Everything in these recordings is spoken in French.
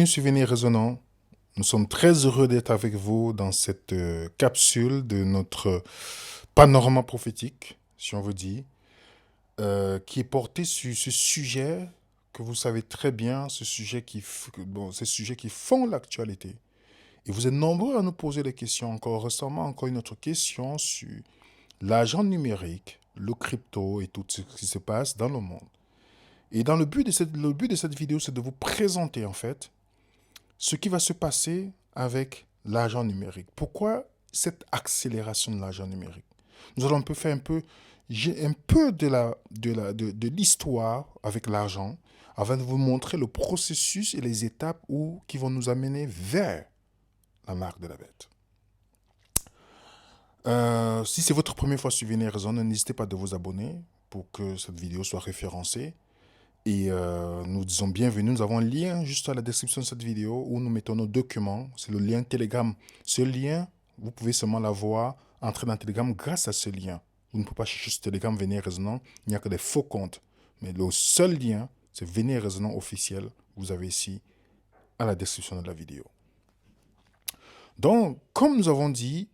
Bienvenue sur Venez Résonant. Nous sommes très heureux d'être avec vous dans cette capsule de notre panorama prophétique, si on veut dire, qui est porté sur ce sujet que vous savez très bien, ces sujets qui font l'actualité. Et vous êtes nombreux à nous poser des questions encore récemment, encore une autre question sur l'argent numérique, le crypto et tout ce qui se passe dans le monde. Et le but de cette vidéo, c'est de vous présenter en fait ce qui va se passer avec l'argent numérique. Pourquoi cette accélération de l'argent numérique? Nous allons faire un peu de l'histoire avec l'argent afin de vous montrer le processus et les étapes qui vont nous amener vers la marque de la bête. Si c'est votre première fois sur Venez Raisonner, n'hésitez pas de vous abonner pour que cette vidéo soit référencée. Et nous disons bienvenue. Nous avons un lien juste à la description de cette vidéo où nous mettons nos documents. C'est le lien Telegram. Ce lien, vous pouvez seulement l'avoir, entrer dans Telegram grâce à ce lien. Vous ne pouvez pas chercher sur Telegram Venez Résonant. Il n'y a que des faux comptes. Mais le seul lien, c'est Venez Résonant officiel. Vous avez ici à la description de la vidéo. Donc, comme nous avons dit,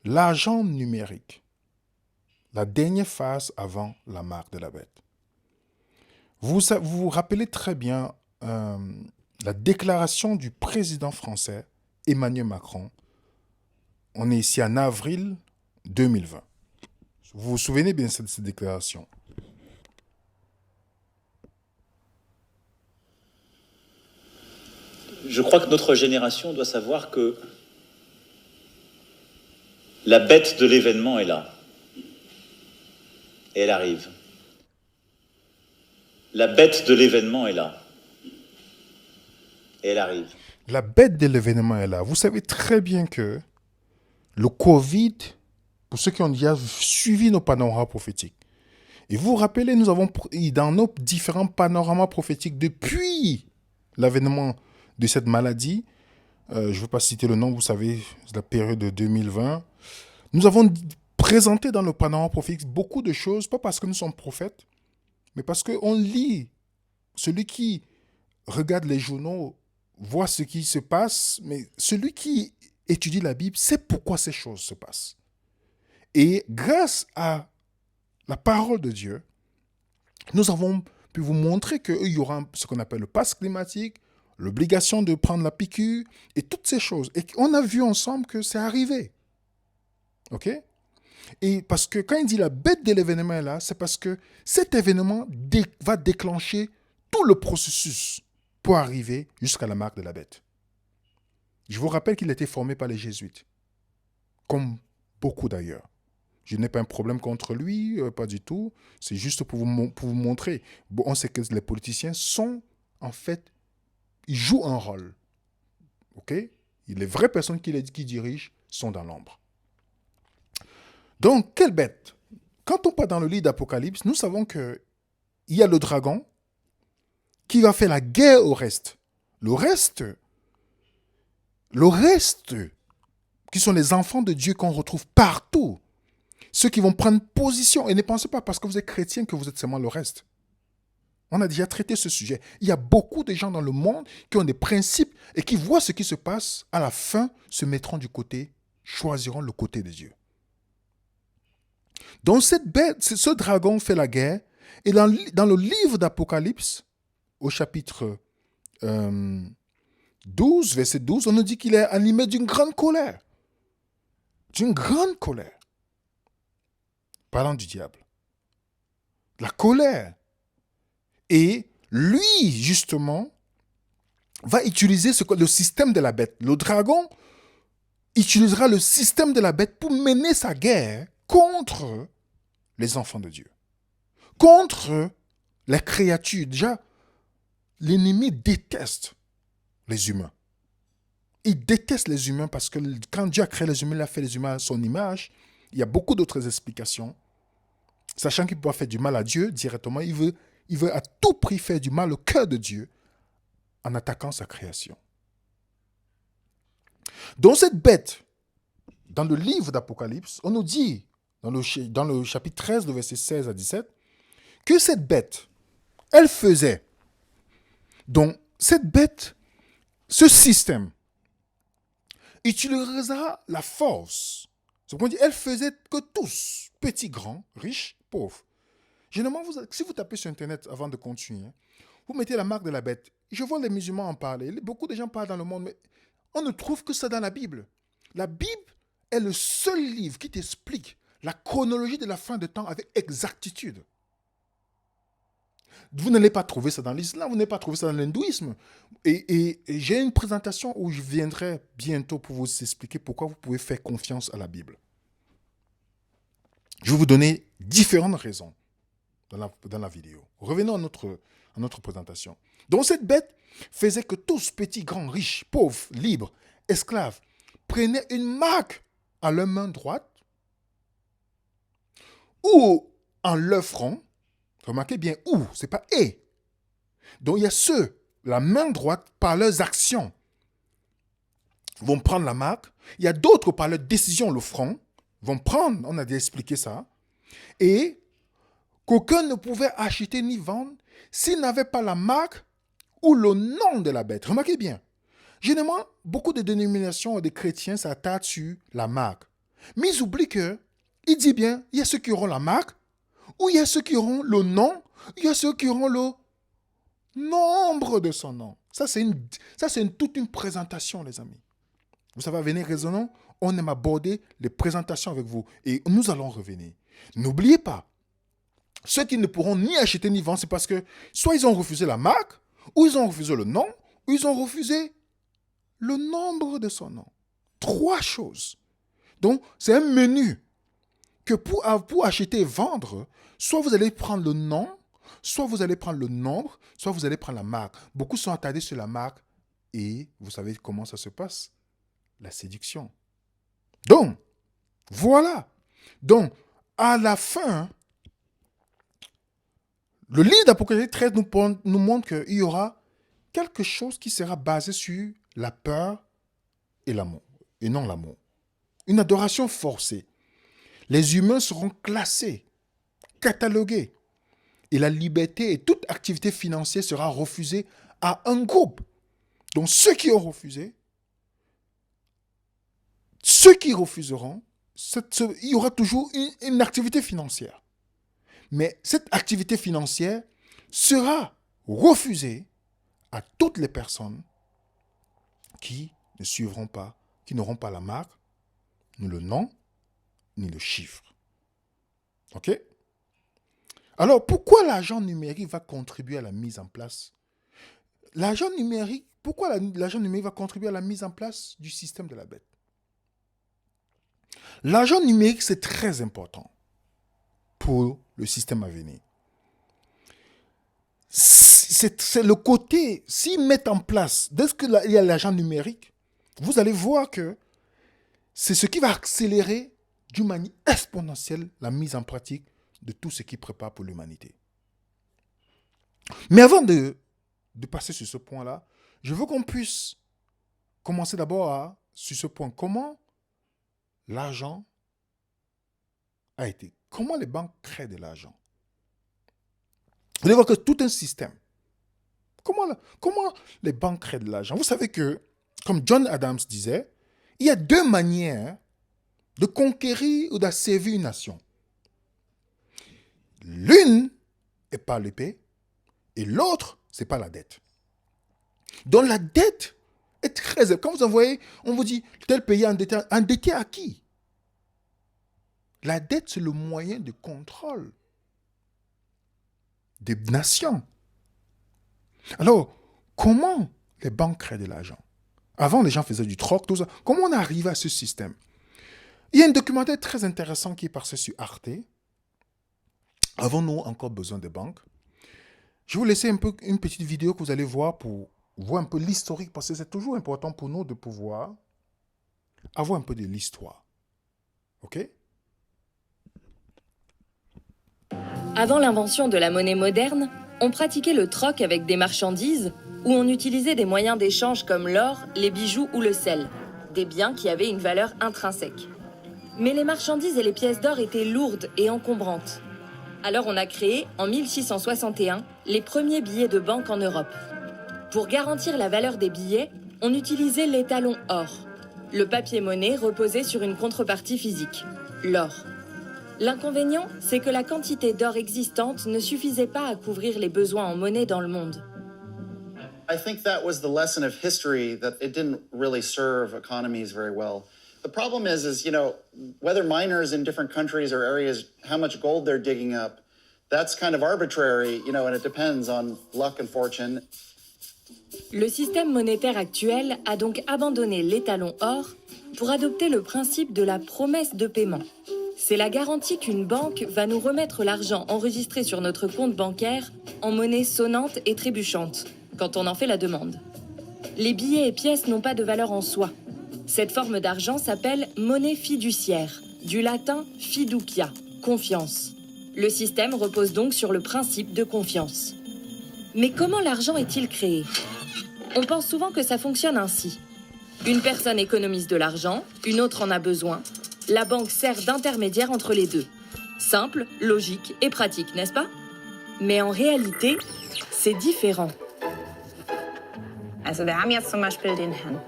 l'argent numérique, la dernière phase avant la marque de la bête. Vous rappelez très bien la déclaration du président français Emmanuel Macron. On est ici en avril 2020. Vous vous souvenez bien de cette déclaration? Je crois que notre génération doit savoir que la bête de l'événement est là. Et elle arrive. La bête de l'événement est là. Et elle arrive. La bête de l'événement est là. Vous savez très bien que le Covid, pour ceux qui ont déjà suivi nos panoramas prophétiques, et vous vous rappelez, nous avons, dans nos différents panoramas prophétiques, depuis l'avènement de cette maladie, je ne veux pas citer le nom, vous savez, c'est la période de 2020, nous avons présenté dans le panorama prophétique beaucoup de choses, pas parce que nous sommes prophètes, mais parce qu'on lit. Celui qui regarde les journaux voit ce qui se passe, mais celui qui étudie la Bible sait pourquoi ces choses se passent. Et grâce à la parole de Dieu, nous avons pu vous montrer qu'il y aura ce qu'on appelle le pass climatique, l'obligation de prendre la piqûre et toutes ces choses. Et on a vu ensemble que c'est arrivé. OK? Et parce que quand il dit la bête de l'événement est là, c'est parce que cet événement va déclencher tout le processus pour arriver jusqu'à la marque de la bête. Je vous rappelle qu'il a été formé par les jésuites, comme beaucoup d'ailleurs. Je n'ai pas un problème contre lui, pas du tout. C'est juste pour vous montrer. Bon, on sait que les politiciens sont, en fait, ils jouent un rôle. OK? Les vraies personnes qui dirigent sont dans l'ombre. Donc, quelle bête? Quand on part dans le livre d'Apocalypse, nous savons qu'il y a le dragon qui va faire la guerre au reste. Le reste, qui sont les enfants de Dieu qu'on retrouve partout. Ceux qui vont prendre position. Et ne pensez pas parce que vous êtes chrétien que vous êtes seulement le reste. On a déjà traité ce sujet. Il y a beaucoup de gens dans le monde qui ont des principes et qui voient ce qui se passe. À la fin, se mettront du côté, choisiront le côté de Dieu. Donc cette bête, ce dragon fait la guerre. Et dans le livre d'Apocalypse, au chapitre 12, verset 12, on nous dit qu'il est animé d'une grande colère. D'une grande colère. Parlant du diable. La colère. Et lui, justement, va utiliser le système de la bête. Le dragon utilisera le système de la bête pour mener sa guerre contre les enfants de Dieu. Contre les créatures. Déjà, l'ennemi déteste les humains. Il déteste les humains parce que quand Dieu a créé les humains, il a fait les humains à son image. Il y a beaucoup d'autres explications. Sachant qu'il ne peut pas faire du mal à Dieu directement, il veut à tout prix faire du mal au cœur de Dieu en attaquant sa création. Donc cette bête, dans le livre d'Apocalypse, on nous dit, dans le chapitre 13, le verset 16 à 17, que cette bête, elle faisait. Donc cette bête ce système utilisera la force. C'est pourquoi on dit, elle faisait que tous, petits, grands, riches, pauvres. Généralement, si vous tapez sur Internet avant de continuer, vous mettez la marque de la bête. Je vois les musulmans en parler. Beaucoup de gens parlent dans le monde, mais on ne trouve que ça dans la Bible. La Bible est le seul livre qui t'explique la chronologie de la fin de temps avec exactitude. Vous n'allez pas trouver ça dans l'islam, vous n'allez pas trouver ça dans l'hindouisme. Et j'ai une présentation où je viendrai bientôt pour vous expliquer pourquoi vous pouvez faire confiance à la Bible. Je vais vous donner différentes raisons dans la vidéo. Revenons à notre présentation. Donc cette bête faisait que tous, petits, grands, riches, pauvres, libres, esclaves, prenaient une marque à leur main droite ou en leur front. Remarquez bien où, c'est pas et. Donc il y a ceux, la main droite, par leurs actions, vont prendre la marque. Il y a d'autres par leurs décisions, le front, vont prendre, on a déjà expliqué ça, et qu'aucun ne pouvait acheter ni vendre s'il n'avait pas la marque ou le nom de la bête. Remarquez bien. Généralement, beaucoup de dénominations des chrétiens s'attardent sur la marque. Mais ils oublient que, il dit bien, il y a ceux qui auront la marque, ou il y a ceux qui auront le nom, il y a ceux qui auront le nombre de son nom. Ça, c'est toute une présentation, les amis. Vous savez, venez raisonnons, on aime aborder les présentations avec vous. Et nous allons revenir. N'oubliez pas, ceux qui ne pourront ni acheter ni vendre, c'est parce que soit ils ont refusé la marque, ou ils ont refusé le nom, ou ils ont refusé le nombre de son nom. 3 choses. Donc, c'est un menu que pour acheter et vendre, soit vous allez prendre le nom, soit vous allez prendre le nombre, soit vous allez prendre la marque. Beaucoup sont attardés sur la marque et vous savez comment ça se passe? La séduction. Donc, voilà. Donc, à la fin, le livre d'Apocalypse 13 nous montre qu'il y aura quelque chose qui sera basé sur la peur et l'amour, et non l'amour. Une adoration forcée. Les humains seront classés, catalogués, et la liberté et toute activité financière sera refusée à un groupe. Donc ceux qui ont refusé, ceux qui refuseront, il y aura toujours une activité financière. Mais cette activité financière sera refusée à toutes les personnes qui ne suivront pas, qui n'auront pas la marque, ni le nom, ni le chiffre. OK? Alors, pourquoi l'argent numérique va contribuer à la mise en place? Pourquoi l'argent numérique va contribuer à la mise en place du système de la bête? L'argent numérique, c'est très important pour le système à venir. C'est le côté, s'ils mettent en place, dès qu'il y a l'argent numérique, vous allez voir que c'est ce qui va accélérer d'une manière exponentielle la mise en pratique de tout ce qui prépare pour l'humanité. Mais avant de passer sur ce point-là, je veux qu'on puisse commencer d'abord sur ce point. Comment l'argent a été? Comment les banques créent de l'argent? Vous allez voir que tout un système. Comment les banques créent de l'argent? Vous savez que, comme John Adams disait, il y a 2 manières de conquérir ou d'asservir une nation. L'une est par l'épée et l'autre, c'est par la dette. Donc la dette est très... Quand vous envoyez, on vous dit, tel pays endetté à qui? La dette, c'est le moyen de contrôle des nations. Alors, comment les banques créent de l'argent? Avant, les gens faisaient du troc, tout ça. Comment on arrive à ce système? Il y a un documentaire très intéressant qui est passé sur Arte. Avons-nous encore besoin de banques? Je vais vous laisser une petite vidéo que vous allez voir pour voir un peu l'historique, parce que c'est toujours important pour nous de pouvoir avoir un peu de l'histoire. OK? Avant l'invention de la monnaie moderne, on pratiquait le troc avec des marchandises où on utilisait des moyens d'échange comme l'or, les bijoux ou le sel, des biens qui avaient une valeur intrinsèque. Mais les marchandises et les pièces d'or étaient lourdes et encombrantes. Alors on a créé, en 1661, les premiers billets de banque en Europe. Pour garantir la valeur des billets, on utilisait l'étalon or. Le papier-monnaie reposait sur une contrepartie physique, l'or. L'inconvénient, c'est que la quantité d'or existante ne suffisait pas à couvrir les besoins en monnaie dans le monde. I think that was the lesson of history, that it didn't really serve economies very well. The problem is, whether miners in different countries or areas, how much gold they're digging up, that's kind of arbitrary, and it depends on luck and fortune. Le système monétaire actuel a donc abandonné l'étalon or pour adopter le principe de la promesse de paiement. C'est la garantie qu'une banque va nous remettre l'argent enregistré sur notre compte bancaire en monnaie sonnante et trébuchante, quand on en fait la demande. Les billets et pièces n'ont pas de valeur en soi. Cette forme d'argent s'appelle monnaie fiduciaire, du latin fiducia, confiance. Le système repose donc sur le principe de confiance. Mais comment l'argent est-il créé ? On pense souvent que ça fonctionne ainsi. Une personne économise de l'argent, une autre en a besoin. La banque sert d'intermédiaire entre les deux. Simple, logique et pratique, n'est-ce pas ? Mais en réalité, c'est différent. Also wir haben jetzt zum Beispiel den Herrn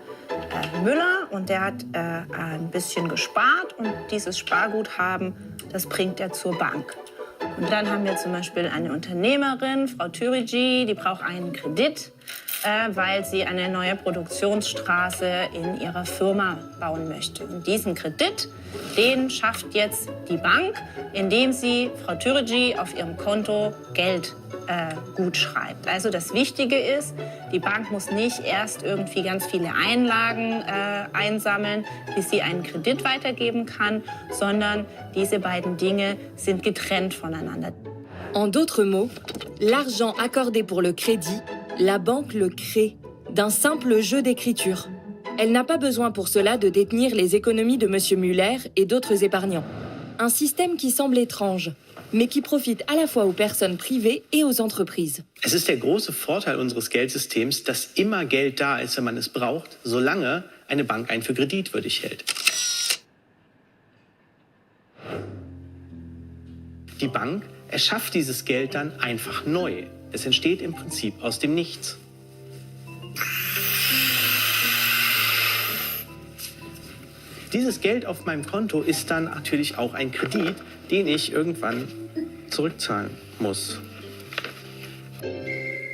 Müller und der hat ein bisschen gespart und dieses Sparguthaben, das bringt er zur Bank. Und dann haben wir zum Beispiel eine Unternehmerin, Frau Thürigi, die braucht einen Kredit, weil sie eine neue Produktionsstraße in ihrer Firma bauen möchte. Und diesen Kredit, den schafft jetzt die Bank, indem sie Frau Thürigi auf ihrem Konto Geld gut schreibt. Also das Wichtige ist, die Bank muss nicht erst irgendwie ganz viele Einlagen einsammeln, bis sie einen Kredit weitergeben kann, sondern diese beiden Dinge sind getrennt voneinander. En d'autres mots, l'argent accordé pour le crédit, la banque le crée d'un simple jeu d'écriture. Elle n'a pas besoin pour cela de détenir les économies de M. Müller et d'autres épargnants. Un système qui semble étrange, mais qui profite à la fois aux personnes privées et aux entreprises. Es ist der große Vorteil unseres Geldsystems, dass immer Geld da ist, wenn man es braucht, solange eine Bank einen für kreditwürdig hält. Die Bank erschafft dieses Geld dann einfach neu. Es entsteht im Prinzip aus dem Nichts. Dieses Geld auf meinem Konto ist dann natürlich auch ein Kredit, den ich irgendwann zurückzahlen muss.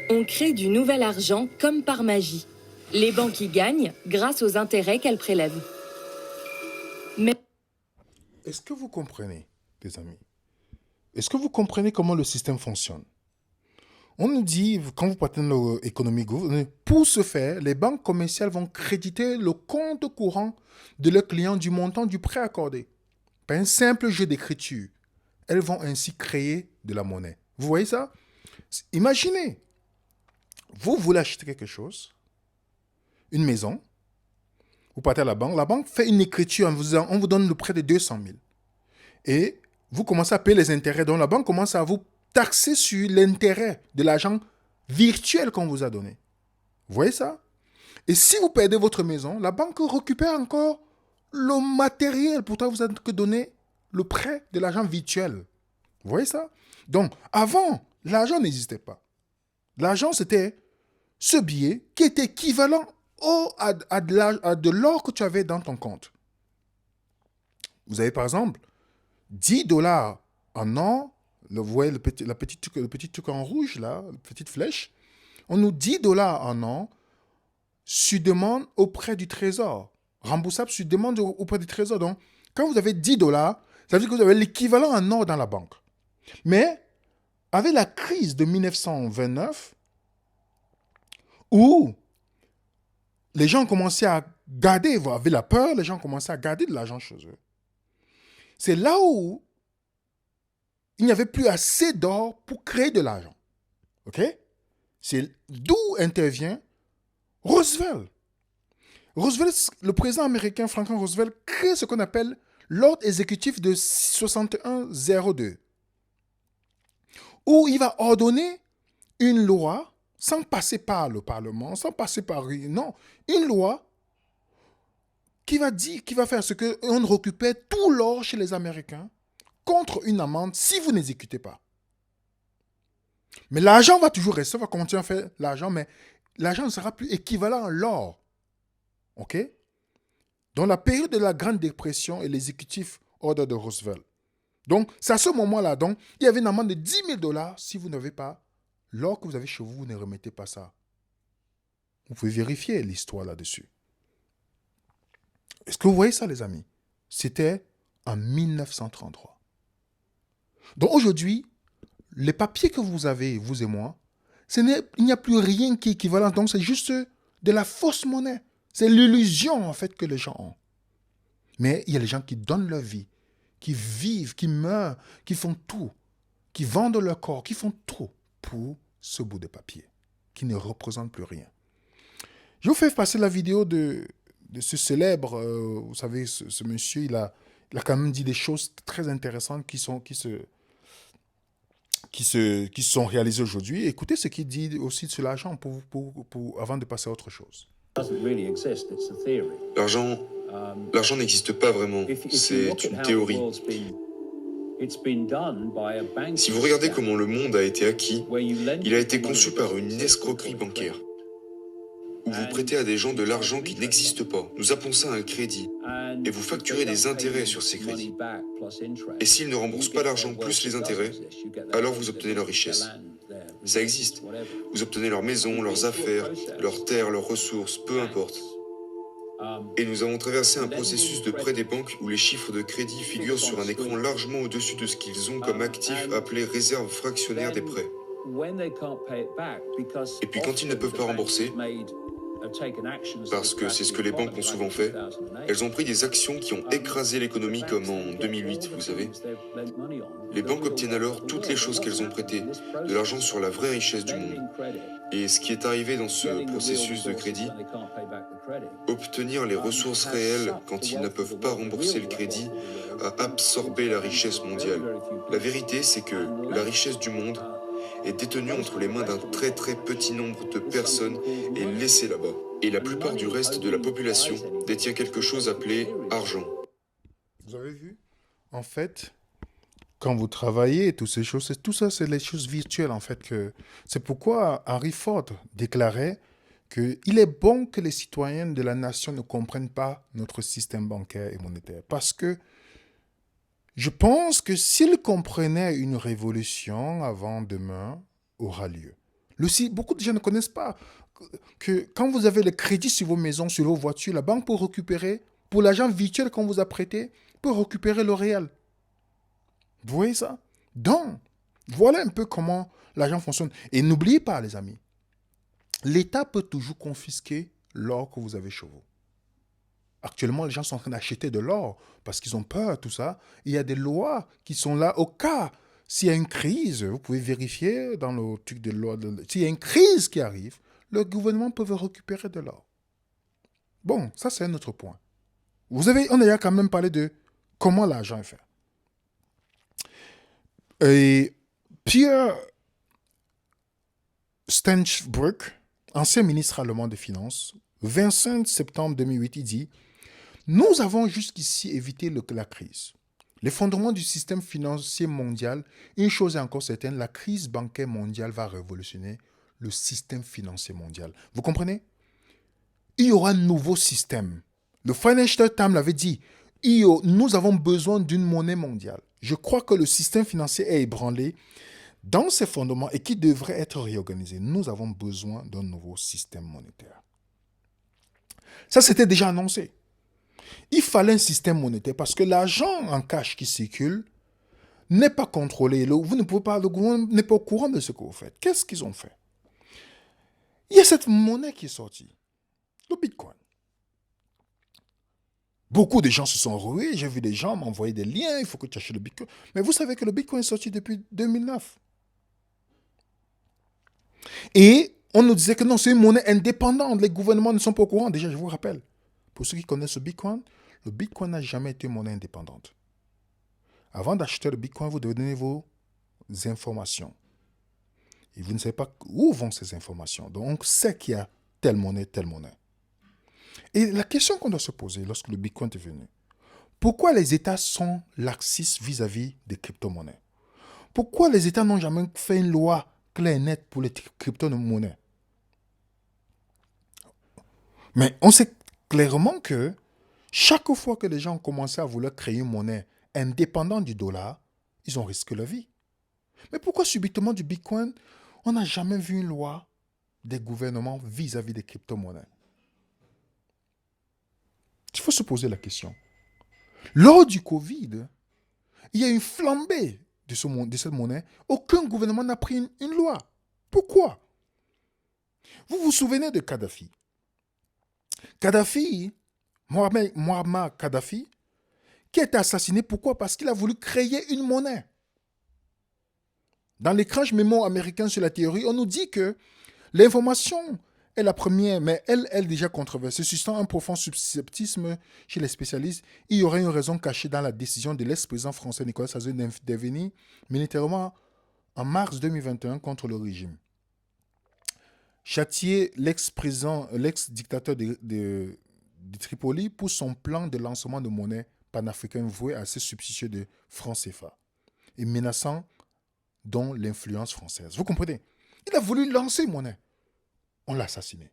On crée du nouvel argent comme par magie. Les banques y gagnent grâce aux intérêts qu'elles prélèvent. Mais Est-ce que vous comprenez, les amis? Est-ce que vous comprenez comment le système fonctionne? On nous dit, quand vous partez dans l'économie gouvernementale, pour ce faire, les banques commerciales vont créditer le compte courant de leurs clients du montant du prêt accordé. Par un simple jeu d'écriture, elles vont ainsi créer de la monnaie. Vous voyez ça? Imaginez, vous voulez acheter quelque chose, une maison, vous partez à la banque fait une écriture en vous disant, on vous donne le prêt de 200 000. Et vous commencez à payer les intérêts, donc la banque commence à vous taxer sur l'intérêt de l'argent virtuel qu'on vous a donné. Vous voyez ça? Et si vous perdez votre maison, la banque récupère encore le matériel. Pourtant, vous avez que donné le prêt de l'argent virtuel. Vous voyez ça? Donc, avant, l'argent n'existait pas. L'argent, c'était ce billet qui était équivalent à de l'or que tu avais dans ton compte. Vous avez par exemple $10 en or. Vous voyez le petit truc en rouge, là, la petite flèche. On nous dit $10 en or sur demande auprès du trésor. Remboursable sur demande auprès du trésor. Donc, quand vous avez $10, ça veut dire que vous avez l'équivalent en or dans la banque. Mais, avec la crise de 1929, où les gens commençaient à garder, avec la peur, les gens commençaient à garder de l'argent chez eux. C'est là où il n'y avait plus assez d'or pour créer de l'argent. OK? C'est d'où intervient Roosevelt. Roosevelt, le président américain Franklin Roosevelt, crée ce qu'on appelle l'ordre exécutif de 6102, où il va ordonner une loi sans passer par le Parlement, sans passer par... Non, une loi qui va faire ce qu'on récupère tout l'or chez les Américains contre une amende si vous n'exécutez pas. Mais l'argent va toujours rester, on va continuer à faire l'argent, mais l'argent ne sera plus équivalent à l'or OK? Dans la période de la Grande Dépression et l'exécutif ordre de Roosevelt. Donc, c'est à ce moment-là. Donc, il y avait une amende de 10 000 dollars si vous n'avez pas. L'or que vous avez chez vous, vous ne remettez pas ça. Vous pouvez vérifier l'histoire là-dessus. Est-ce que vous voyez ça, les amis? C'était en 1933. Donc, aujourd'hui, les papiers que vous avez, vous et moi, il n'y a plus rien qui est équivalent. Donc, c'est juste de la fausse monnaie. C'est l'illusion, en fait, que les gens ont. Mais il y a les gens qui donnent leur vie, qui vivent, qui meurent, qui font tout, qui vendent leur corps, qui font tout pour ce bout de papier, qui ne représente plus rien. Je vous fais passer la vidéo de ce célèbre, vous savez, ce monsieur, il a quand même dit des choses très intéressantes qui sont réalisées aujourd'hui. Écoutez ce qu'il dit aussi sur l'argent avant de passer à autre chose. L'argent n'existe pas vraiment, c'est une théorie. Si vous regardez comment le monde a été acquis, il a été conçu par une escroquerie bancaire, où vous prêtez à des gens de l'argent qui n'existe pas. Nous appelons ça un crédit, et vous facturez des intérêts sur ces crédits. Et s'ils ne remboursent pas l'argent plus les intérêts, alors vous obtenez leur richesse. Ça existe. Vous obtenez leur maison, leurs affaires, leurs terres, leurs ressources, peu importe. Et nous avons traversé un processus de prêt des banques où les chiffres de crédit figurent sur un écran largement au-dessus de ce qu'ils ont comme actif appelé réserve fractionnaire des prêts. Et puis quand ils ne peuvent pas rembourser, parce que c'est ce que les banques ont souvent fait, elles ont pris des actions qui ont écrasé l'économie comme en 2008, vous savez. Les banques obtiennent alors toutes les choses qu'elles ont prêtées, de l'argent sur la vraie richesse du monde. Et ce qui est arrivé dans ce processus de crédit, obtenir les ressources réelles quand ils ne peuvent pas rembourser le crédit, a absorbé la richesse mondiale. La vérité, c'est que la richesse du monde est détenue entre les mains d'un très très petit nombre de personnes et laissée là-bas. Et la plupart du reste de la population détient quelque chose appelé argent. Vous avez vu? En fait, quand vous travaillez, toutes ces choses, tout ça, c'est les choses virtuelles, en fait. C'est pourquoi Henry Ford déclarait qu'il est bon que les citoyens de la nation ne comprennent pas notre système bancaire et monétaire. Parce que je pense que s'ils comprenaient, une révolution avant demain aura lieu. Beaucoup de gens ne connaissent pas que quand vous avez le crédit sur vos maisons, sur vos voitures, la banque peut récupérer, pour l'argent virtuel qu'on vous a prêté, peut récupérer le réel. Vous voyez ça? Donc, voilà un peu comment l'argent fonctionne. Et n'oubliez pas, les amis, l'État peut toujours confisquer l'or que vous avez chez vous. Actuellement, les gens sont en train d'acheter de l'or parce qu'ils ont peur, tout ça. Il y a des lois qui sont là au cas. S'il y a une crise, vous pouvez vérifier dans le truc de loi. S'il y a une crise qui arrive, le gouvernement peut récupérer de l'or. Bon, ça c'est un autre point. On a quand même parlé de comment l'argent est fait. Et Pierre Steinbrück, ancien ministre allemand des Finances, 25 septembre 2008, il dit « Nous avons jusqu'ici évité la crise. L'effondrement du système financier mondial, une chose est encore certaine, la crise bancaire mondiale va révolutionner le système financier mondial. » Vous comprenez? Il y aura un nouveau système. Le Financial Times l'avait dit. Nous avons besoin d'une monnaie mondiale. Je crois que le système financier est ébranlé dans ses fondements et qui devrait être réorganisé. Nous avons besoin d'un nouveau système monétaire. Ça, c'était déjà annoncé. Il fallait un système monétaire parce que l'argent en cash qui circule n'est pas contrôlé. Le gouvernement n'est pas au courant de ce que vous faites. Qu'est-ce qu'ils ont fait? Il y a cette monnaie qui est sortie, le Bitcoin. Beaucoup de gens se sont rués. J'ai vu des gens m'envoyer des liens. Il faut que tu achètes le Bitcoin. Mais vous savez que le Bitcoin est sorti depuis 2009. Et on nous disait que non, c'est une monnaie indépendante. Les gouvernements ne sont pas au courant. Déjà, je vous rappelle, pour ceux qui connaissent le Bitcoin n'a jamais été une monnaie indépendante. Avant d'acheter le Bitcoin, vous devez donner vos informations. Et vous ne savez pas où vont ces informations. Donc, on sait qu'il y a telle monnaie, telle monnaie. Et la question qu'on doit se poser lorsque le Bitcoin est venu, pourquoi les États sont laxistes vis-à-vis des crypto-monnaies? Pourquoi les États n'ont jamais fait une loi claire et nette pour les crypto-monnaies? Mais on sait clairement que chaque fois que les gens ont commencé à vouloir créer une monnaie indépendante du dollar, ils ont risqué leur vie. Mais pourquoi subitement du Bitcoin, on n'a jamais vu une loi des gouvernements vis-à-vis des crypto-monnaies? Il faut se poser la question. Lors du Covid, il y a une flambée de cette monnaie. Aucun gouvernement n'a pris une loi. Pourquoi? Vous vous souvenez de Kadhafi? Muammar Kadhafi, qui a été assassiné. Pourquoi? Parce qu'il a voulu créer une monnaie. Dans l'écran mémo américain sur la théorie, on nous dit que l'information est la première, mais elle est déjà controversée. Suscitant un profond scepticisme chez les spécialistes, il y aurait une raison cachée dans la décision de l'ex-président français Nicolas Sarkozy d'intervenir militairement en mars 2021 contre le régime. Châtier l'ex-dictateur de Tripoli pour son plan de lancement de monnaie panafricaine voué à ses substituts de francs CFA et menaçant dont l'influence française. Vous comprenez? Il a voulu lancer une monnaie. On l'a assassiné.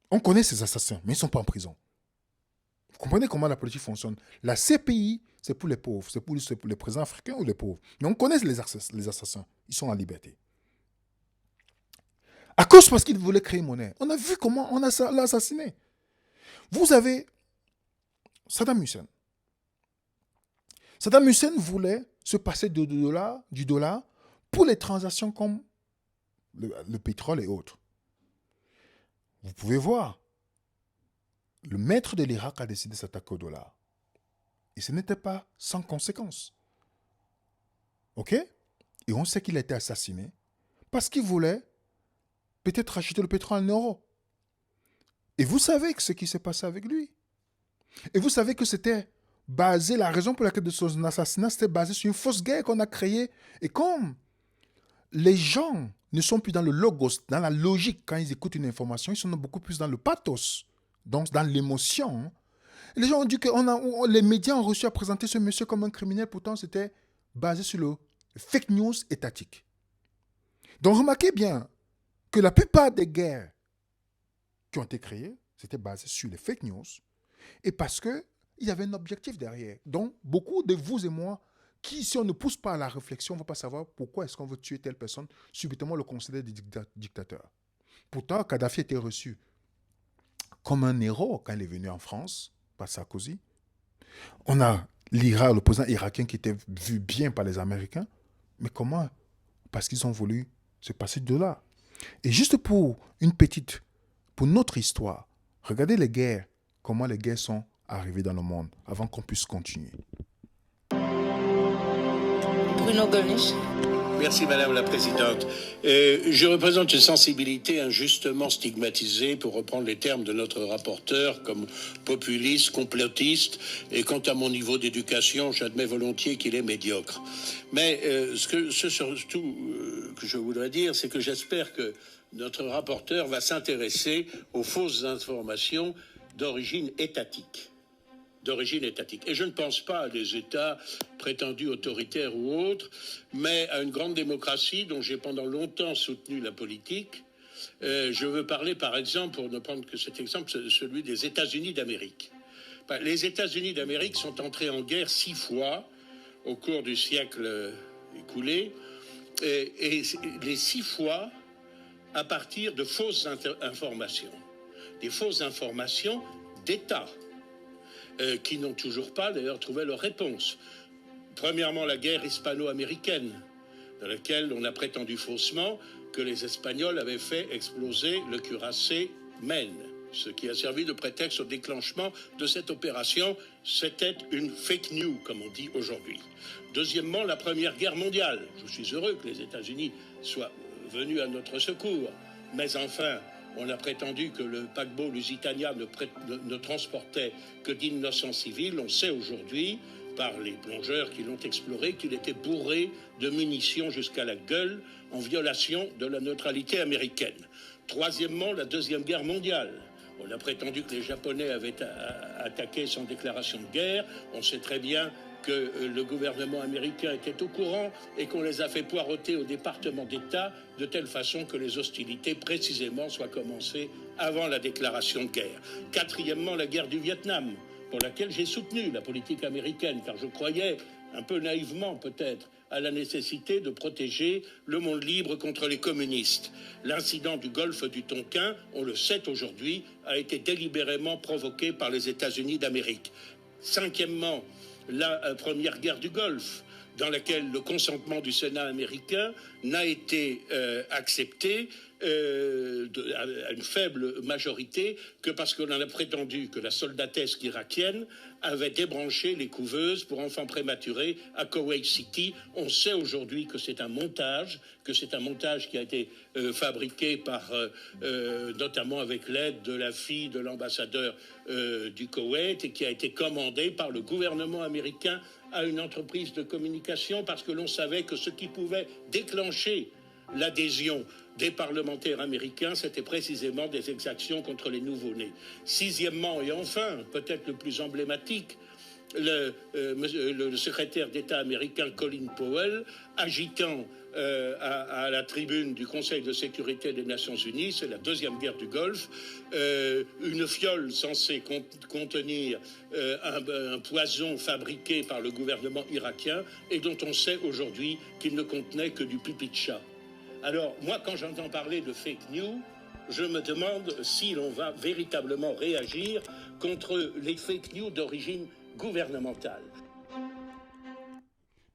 On connaît ces assassins, mais ils ne sont pas en prison. Vous comprenez comment la politique fonctionne? La CPI, c'est pour les pauvres, c'est pour les présidents africains ou les pauvres. Mais on connaît les assassins. Ils sont en liberté. À cause parce qu'il voulait créer une monnaie. On a vu comment on l'a assassiné. Vous avez Saddam Hussein. Saddam Hussein voulait se passer du dollar pour les transactions comme le pétrole et autres. Vous pouvez voir, le maître de l'Irak a décidé de s'attaquer au dollar. Et ce n'était pas sans conséquence. OK? Et on sait qu'il a été assassiné parce qu'il voulait peut-être acheter le pétrole en euros. Et vous savez ce qui s'est passé avec lui. Et vous savez que c'était basé, la raison pour laquelle de son assassinat, c'était basé sur une fausse guerre qu'on a créée. Et comme les gens ne sont plus dans le logos, dans la logique, quand ils écoutent une information, ils sont beaucoup plus dans le pathos, donc dans l'émotion. Les gens ont dit que les médias ont reçu à présenter ce monsieur comme un criminel, pourtant c'était basé sur le fake news étatique. Donc remarquez bien que la plupart des guerres qui ont été créées, c'était basé sur les fake news, et parce qu'il y avait un objectif derrière. Donc beaucoup de vous et moi, qui, si on ne pousse pas à la réflexion, on ne va pas savoir pourquoi est-ce qu'on veut tuer telle personne, subitement le considère des dictateurs. Pourtant, Kadhafi était reçu comme un héros quand il est venu en France, par Sarkozy. On a l'Irak, le président irakien qui était vu bien par les Américains. Mais comment? Parce qu'ils ont voulu se passer de là. Et juste pour notre histoire, regardez les guerres, comment les guerres sont arrivées dans le monde, avant qu'on puisse continuer. Bruno Gollnisch. Merci Madame la Présidente. Je représente une sensibilité injustement stigmatisée, pour reprendre les termes de notre rapporteur, comme populiste, complotiste, et quant à mon niveau d'éducation, j'admets volontiers qu'il est médiocre. Mais surtout que je voudrais dire, c'est que j'espère que notre rapporteur va s'intéresser aux fausses informations d'origine étatique. Et je ne pense pas à des États prétendus autoritaires ou autres, mais à une grande démocratie dont j'ai pendant longtemps soutenu la politique. Je veux parler, par exemple, pour ne prendre que cet exemple, celui des États-Unis d'Amérique. Les États-Unis d'Amérique sont entrés en guerre 6 fois au cours du siècle écoulé, et les 6 fois à partir de fausses informations. Des fausses informations d'État. Qui n'ont toujours pas, d'ailleurs, trouvé leur réponse. Premièrement, la guerre hispano-américaine, dans laquelle on a prétendu faussement que les Espagnols avaient fait exploser le cuirassé Maine, ce qui a servi de prétexte au déclenchement de cette opération. C'était une fake news, comme on dit aujourd'hui. Deuxièmement, la Première Guerre mondiale. Je suis heureux que les États-Unis soient venus à notre secours, mais enfin, on a prétendu que le paquebot Lusitania ne transportait que d'innocents civils. On sait aujourd'hui, par les plongeurs qui l'ont exploré, qu'il était bourré de munitions jusqu'à la gueule, en violation de la neutralité américaine. Troisièmement, la Deuxième Guerre mondiale. On a prétendu que les Japonais avaient attaqué sans déclaration de guerre. On sait très bien que le gouvernement américain était au courant et qu'on les a fait poireauter au département d'État de telle façon que les hostilités précisément soient commencées avant la déclaration de guerre. Quatrièmement, la guerre du Vietnam, pour laquelle j'ai soutenu la politique américaine, car je croyais, un peu naïvement peut-être, à la nécessité de protéger le monde libre contre les communistes. L'incident du golfe du Tonkin, on le sait aujourd'hui, a été délibérément provoqué par les États-Unis d'Amérique. Cinquièmement, la première guerre du Golfe, dans laquelle le consentement du Sénat américain n'a été accepté à une faible majorité que parce qu'on en a prétendu que la soldatesque irakienne avait débranché les couveuses pour enfants prématurés à Kuwait City. On sait aujourd'hui que c'est un montage qui a été fabriqué par, notamment avec l'aide de la fille de l'ambassadeur du Koweït et qui a été commandé par le gouvernement américain à une entreprise de communication parce que l'on savait que ce qui pouvait déclencher l'adhésion des parlementaires américains, c'était précisément des exactions contre les nouveau-nés. Sixièmement, et enfin, peut-être le plus emblématique, le secrétaire d'État américain Colin Powell, agitant à la tribune du Conseil de sécurité des Nations Unies, c'est la deuxième guerre du Golfe, une fiole censée contenir un poison fabriqué par le gouvernement irakien et dont on sait aujourd'hui qu'il ne contenait que du pipi de chat. Alors, moi, quand j'entends parler de fake news, je me demande si l'on va véritablement réagir contre les fake news d'origine gouvernementale.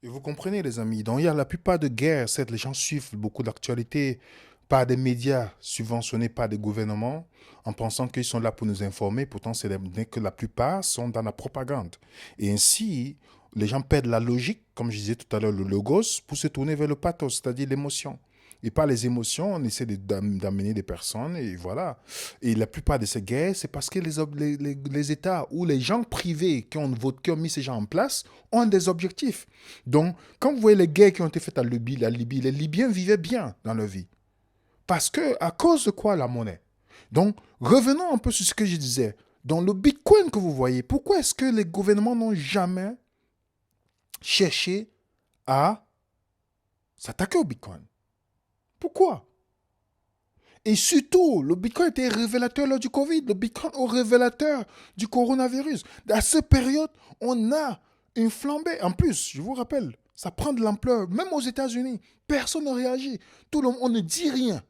Et vous comprenez, les amis, donc il y a la plupart de guerres, certes, les gens suivent beaucoup d'actualités par des médias subventionnés par des gouvernements en pensant qu'ils sont là pour nous informer, pourtant c'est que la plupart sont dans la propagande. Et ainsi, les gens perdent la logique, comme je disais tout à l'heure, le logos, pour se tourner vers le pathos, c'est-à-dire l'émotion. Et par les émotions, on essaie d'amener des personnes, et voilà. Et la plupart de ces guerres, c'est parce que les États ou les gens privés qui ont mis ces gens en place ont des objectifs. Donc, quand vous voyez les guerres qui ont été faites en Libye, les Libyens vivaient bien dans leur vie. Parce que, à cause de quoi la monnaie? Donc, revenons un peu sur ce que je disais. Dans le Bitcoin que vous voyez, pourquoi est-ce que les gouvernements n'ont jamais cherché à s'attaquer au Bitcoin? Pourquoi? Et surtout, le Bitcoin était révélateur lors du Covid, le Bitcoin est révélateur du coronavirus. À cette période, on a une flambée. En plus, je vous rappelle, ça prend de l'ampleur. Même aux États-Unis, personne ne réagit. Tout le monde, on ne dit rien.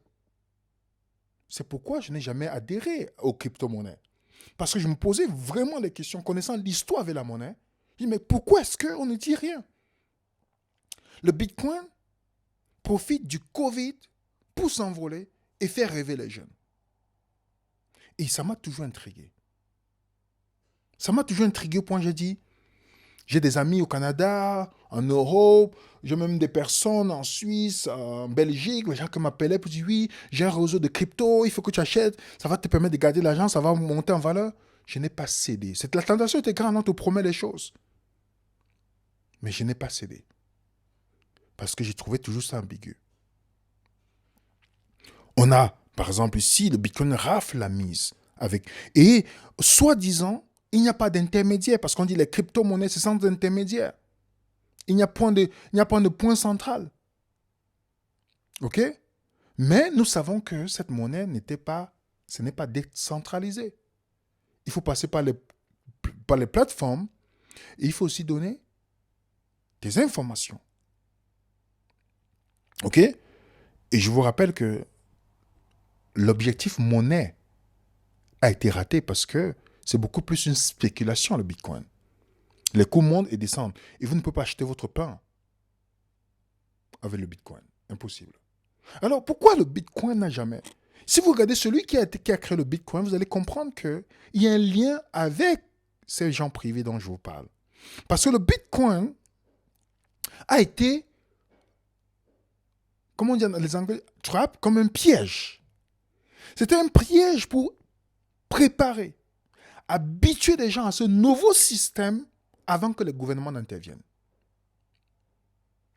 C'est pourquoi je n'ai jamais adhéré aux crypto-monnaies. Parce que je me posais vraiment les questions, connaissant l'histoire avec la monnaie. Je dis, mais pourquoi est-ce qu'on ne dit rien? Le Bitcoin profite du Covid pour s'envoler et faire rêver les jeunes. Et ça m'a toujours intrigué. Ça m'a toujours intrigué au point où j'ai dit, j'ai des amis au Canada, en Europe, j'ai même des personnes en Suisse, en Belgique, les gens qui m'appelaient pour dire, oui, j'ai un réseau de crypto, il faut que tu achètes, ça va te permettre de garder l'argent, ça va monter en valeur. Je n'ai pas cédé. La tentation était grande, on te promet les choses. Mais je n'ai pas cédé. Parce que j'ai trouvé toujours ça ambigu. On a, par exemple, ici, le Bitcoin rafle la mise. Et, soi-disant, il n'y a pas d'intermédiaire, parce qu'on dit les crypto-monnaies, c'est sans intermédiaire. Il n'y a pas de point central. OK? Mais nous savons que cette monnaie n'est pas décentralisé. Il faut passer par les plateformes et il faut aussi donner des informations. OK? Et je vous rappelle que l'objectif monnaie a été raté parce que c'est beaucoup plus une spéculation, le Bitcoin. Les coûts montent et descendent. Et vous ne pouvez pas acheter votre pain avec le Bitcoin. Impossible. Alors, pourquoi le Bitcoin n'a jamais... Si vous regardez celui qui a créé le Bitcoin, vous allez comprendre qu'il y a un lien avec ces gens privés dont je vous parle. Parce que le Bitcoin a été, comment on dit les Anglais, trap, comme un piège. C'était un piège pour préparer, habituer les gens à ce nouveau système avant que le gouvernement n'intervienne.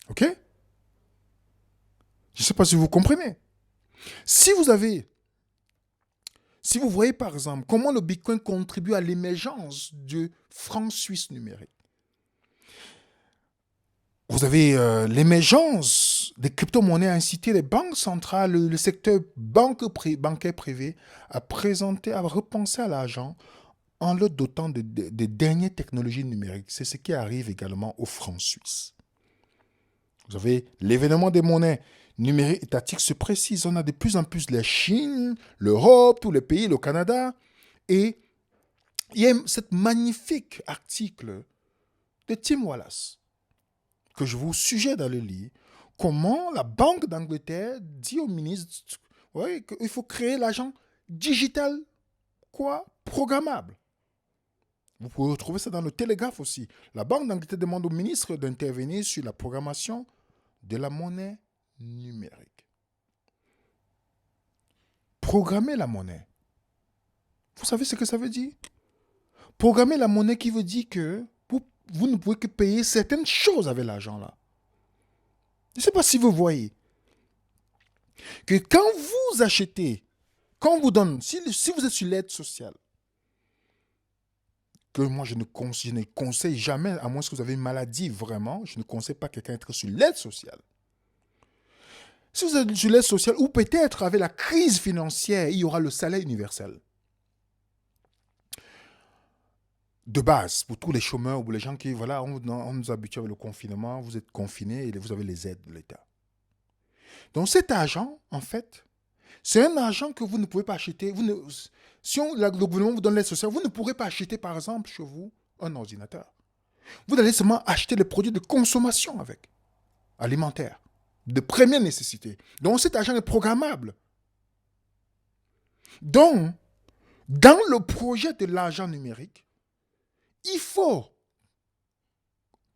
OK? Je ne sais pas si vous comprenez. Si vous voyez par exemple comment le Bitcoin contribue à l'émergence du franc suisse numérique, Vous avez l'émergence des crypto-monnaies a incité les banques centrales, le secteur bancaire privé à repenser à l'argent en le dotant de dernières technologies numériques. C'est ce qui arrive également au franc suisse. Vous avez l'événement des monnaies numériques étatiques se précise. On a de plus en plus la Chine, l'Europe, tous les pays, le Canada. Et il y a cet magnifique article de Tim Wallace que je vous suggère d'aller lire. Comment la Banque d'Angleterre dit au ministre qu'il faut créer l'argent digital, programmable. Vous pouvez retrouver ça dans le Télégraphe aussi. La Banque d'Angleterre demande au ministre d'intervenir sur la programmation de la monnaie numérique. Programmer la monnaie. Vous savez ce que ça veut dire? Programmer la monnaie qui veut dire que vous ne pouvez que payer certaines choses avec l'argent là. Je ne sais pas si vous voyez que quand vous achetez, quand on vous donne, si vous êtes sur l'aide sociale, que moi je ne conseille jamais, à moins que vous avez une maladie vraiment, je ne conseille pas quelqu'un d'être sur l'aide sociale. Si vous êtes sur l'aide sociale, ou peut-être avec la crise financière, il y aura le salaire universel. De base, pour tous les chômeurs ou les gens qui, voilà, on nous habitue avec le confinement, vous êtes confinés et vous avez les aides de l'État. Donc cet argent, en fait, c'est un argent que vous ne pouvez pas acheter. Le gouvernement vous donne l'aide sociale, vous ne pourrez pas acheter, par exemple, chez vous, un ordinateur. Vous allez seulement acheter les produits de consommation avec, alimentaires, de première nécessité. Donc cet argent est programmable. Donc, dans le projet de l'argent numérique, il ne faut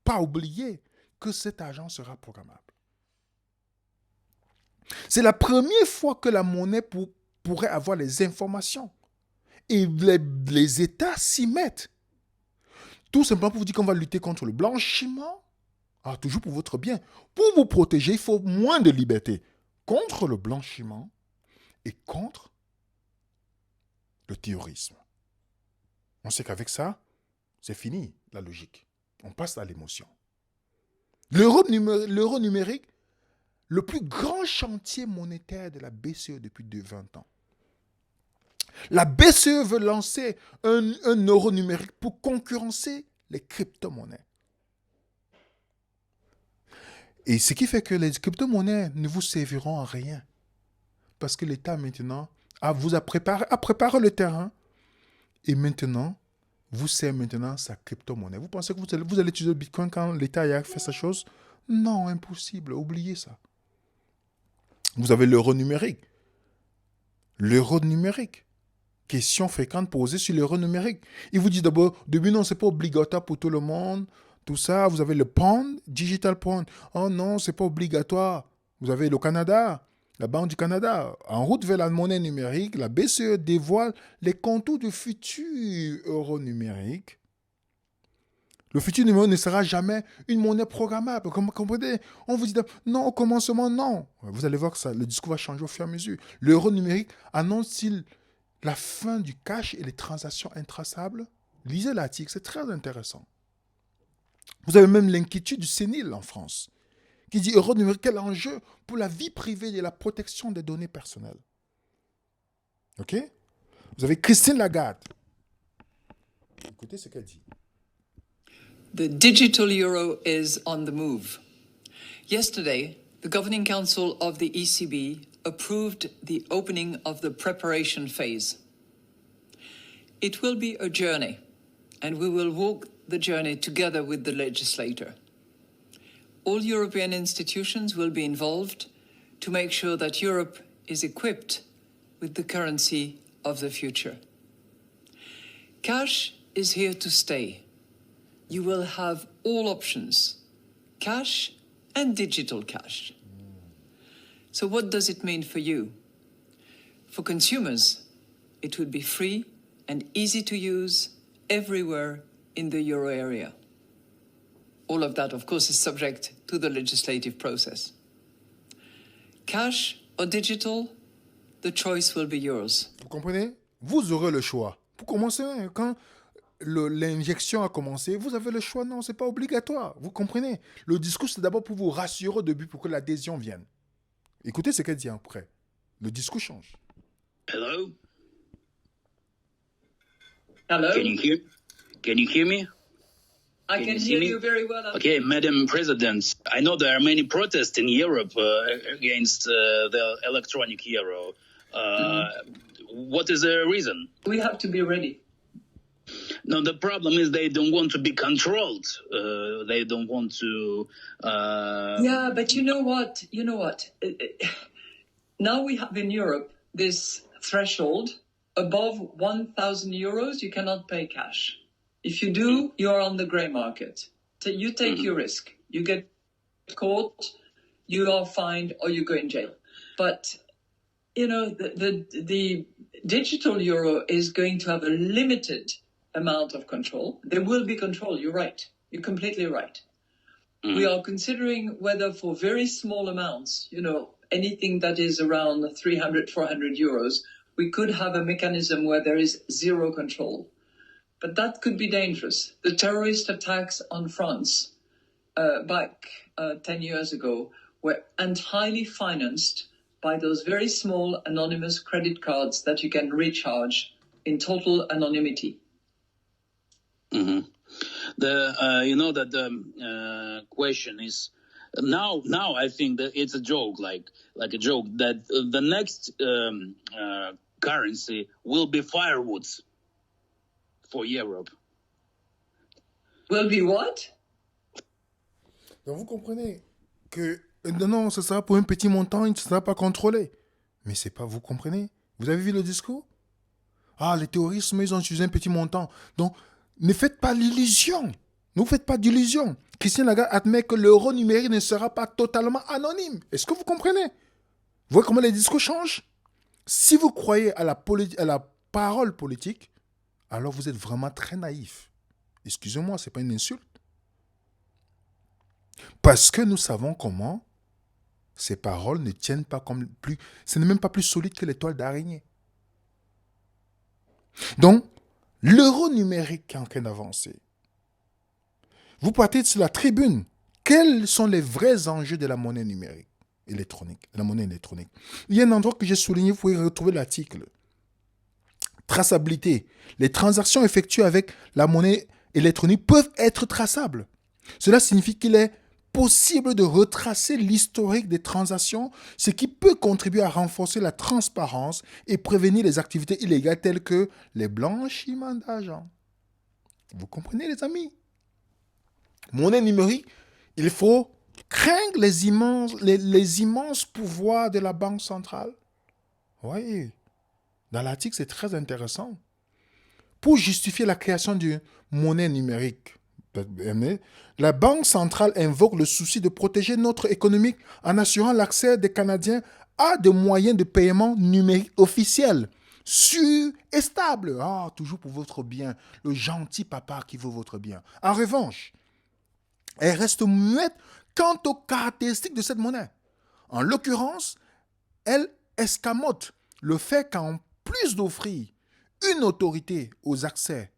pas oublier que cet argent sera programmable. C'est la première fois que la monnaie pourrait avoir les informations. Et les États s'y mettent. Tout simplement pour vous dire qu'on va lutter contre le blanchiment. Toujours pour votre bien. Pour vous protéger, il faut moins de liberté. Contre le blanchiment et contre le terrorisme. On sait qu'avec ça, c'est fini, la logique. On passe à l'émotion. L'euro numérique, le plus grand chantier monétaire de la BCE depuis 20 ans. La BCE veut lancer un euro numérique pour concurrencer les crypto-monnaies. Et ce qui fait que les crypto-monnaies ne vous serviront à rien. Parce que l'État maintenant a préparé le terrain. Et maintenant, vous sert maintenant sa crypto-monnaie. Vous pensez que vous allez utiliser le Bitcoin quand l'État a fait sa chose? Non, impossible. Oubliez ça. Vous avez l'euro numérique. L'euro numérique. Question fréquente posée sur l'euro numérique. Il vous dit d'abord, non, ce n'est pas obligatoire pour tout le monde. Tout ça, vous avez le pound, digital pound. Oh non, ce n'est pas obligatoire. Vous avez le Canada, la Banque du Canada. En route vers la monnaie numérique, la BCE dévoile les contours du futur euro numérique. Le futur numéro ne sera jamais une monnaie programmable. Comprenez? On vous dit, non, au commencement, non. Vous allez voir que le discours va changer au fur et à mesure. L'euro numérique annonce-t-il la fin du cash et les transactions intraçables? Lisez l'article, c'est très intéressant. Vous avez même l'inquiétude du sénile en France, qui dit euro numérique, quel enjeu pour la vie privée et la protection des données personnelles. OK? Vous avez Christine Lagarde. Écoutez ce qu'elle dit. The digital euro is on the move. Yesterday, the Governing Council of the ECB approved the opening of the preparation phase. It will be a journey, and we will walk the journey together with the legislator. All European institutions will be involved to make sure that Europe is equipped with the currency of the future. Cash is here to stay. You will have all options, cash and digital cash. So what does it mean for you? For consumers, it would be free and easy to use everywhere in the euro area. All of that, of course, is subject to the legislative process. Cash or digital, the choice will be yours. Vous comprenez? Vous aurez le choix. Pour commencer, quand l'injection a commencé, vous avez le choix. Non, ce n'est pas obligatoire. Vous comprenez? Le discours, c'est d'abord pour vous rassurer au début, pour que l'adhésion vienne. Écoutez ce qu'elle dit après. Le discours change. Hello? Hello? Can you hear me? I can hear you very well. Okay, Madam President, I know there are many protests in Europe against the electronic euro. What is the reason? We have to be ready. No, the problem is they don't want to be controlled. They don't want to... Yeah, but you know what? Now we have in Europe this threshold. Above 1,000 euros, you cannot pay cash. If you do, you are on the grey market. You take your risk. You get caught, you are fined, or you go in jail. But, the digital euro is going to have a limited amount of control. There will be control, you're right. You're completely right. We are considering whether for very small amounts, anything that is around 300, 400 euros, we could have a mechanism where there is zero control. But that could be dangerous. The terrorist attacks on France back 10 years ago were entirely financed by those very small anonymous credit cards that you can recharge in total anonymity. Mm-hmm. The question is now I think that it's a joke, like a joke, that the next currency will be firewoods for Europe. Will be what? Donc vous comprenez que non, ce sera pour un petit montant, il ne sera pas contrôlé. Mais c'est pas, vous comprenez? Vous avez vu le discours? Ah, les terroristes, ils ont utilisé un petit montant. Donc, ne faites pas l'illusion. Ne vous faites pas d'illusion. Christine Lagarde admet que l'euro numérique ne sera pas totalement anonyme. Est-ce que vous comprenez? Vous voyez comment les discours changent? Si vous croyez à la parole politique, alors vous êtes vraiment très naïf. Excusez-moi, ce n'est pas une insulte. Parce que nous savons comment ces paroles ne tiennent pas comme plus... Ce n'est même pas plus solide que l'étoile d'araignée. Donc, l'euro numérique est en train d'avancer. Vous partez sur la tribune. Quels sont les vrais enjeux de la monnaie numérique électronique, la monnaie électronique? Il y a un endroit que j'ai souligné, vous pouvez retrouver l'article. Traçabilité. Les transactions effectuées avec la monnaie électronique peuvent être traçables. Cela signifie qu'il est possible de retracer l'historique des transactions, ce qui peut contribuer à renforcer la transparence et prévenir les activités illégales telles que les blanchiments d'argent. Vous comprenez, les amis? Monnaie numérique, il faut craindre les immenses pouvoirs de la Banque centrale. Oui, dans l'article, c'est très intéressant. Pour justifier la création d'une monnaie numérique, la Banque centrale invoque le souci de protéger notre économie en assurant l'accès des Canadiens à des moyens de paiement numériques officiels, sûrs et stables. Ah, toujours pour votre bien, le gentil papa qui veut votre bien. En revanche, elle reste muette quant aux caractéristiques de cette monnaie. En l'occurrence, elle escamote le fait qu'en plus d'offrir une autorité aux accès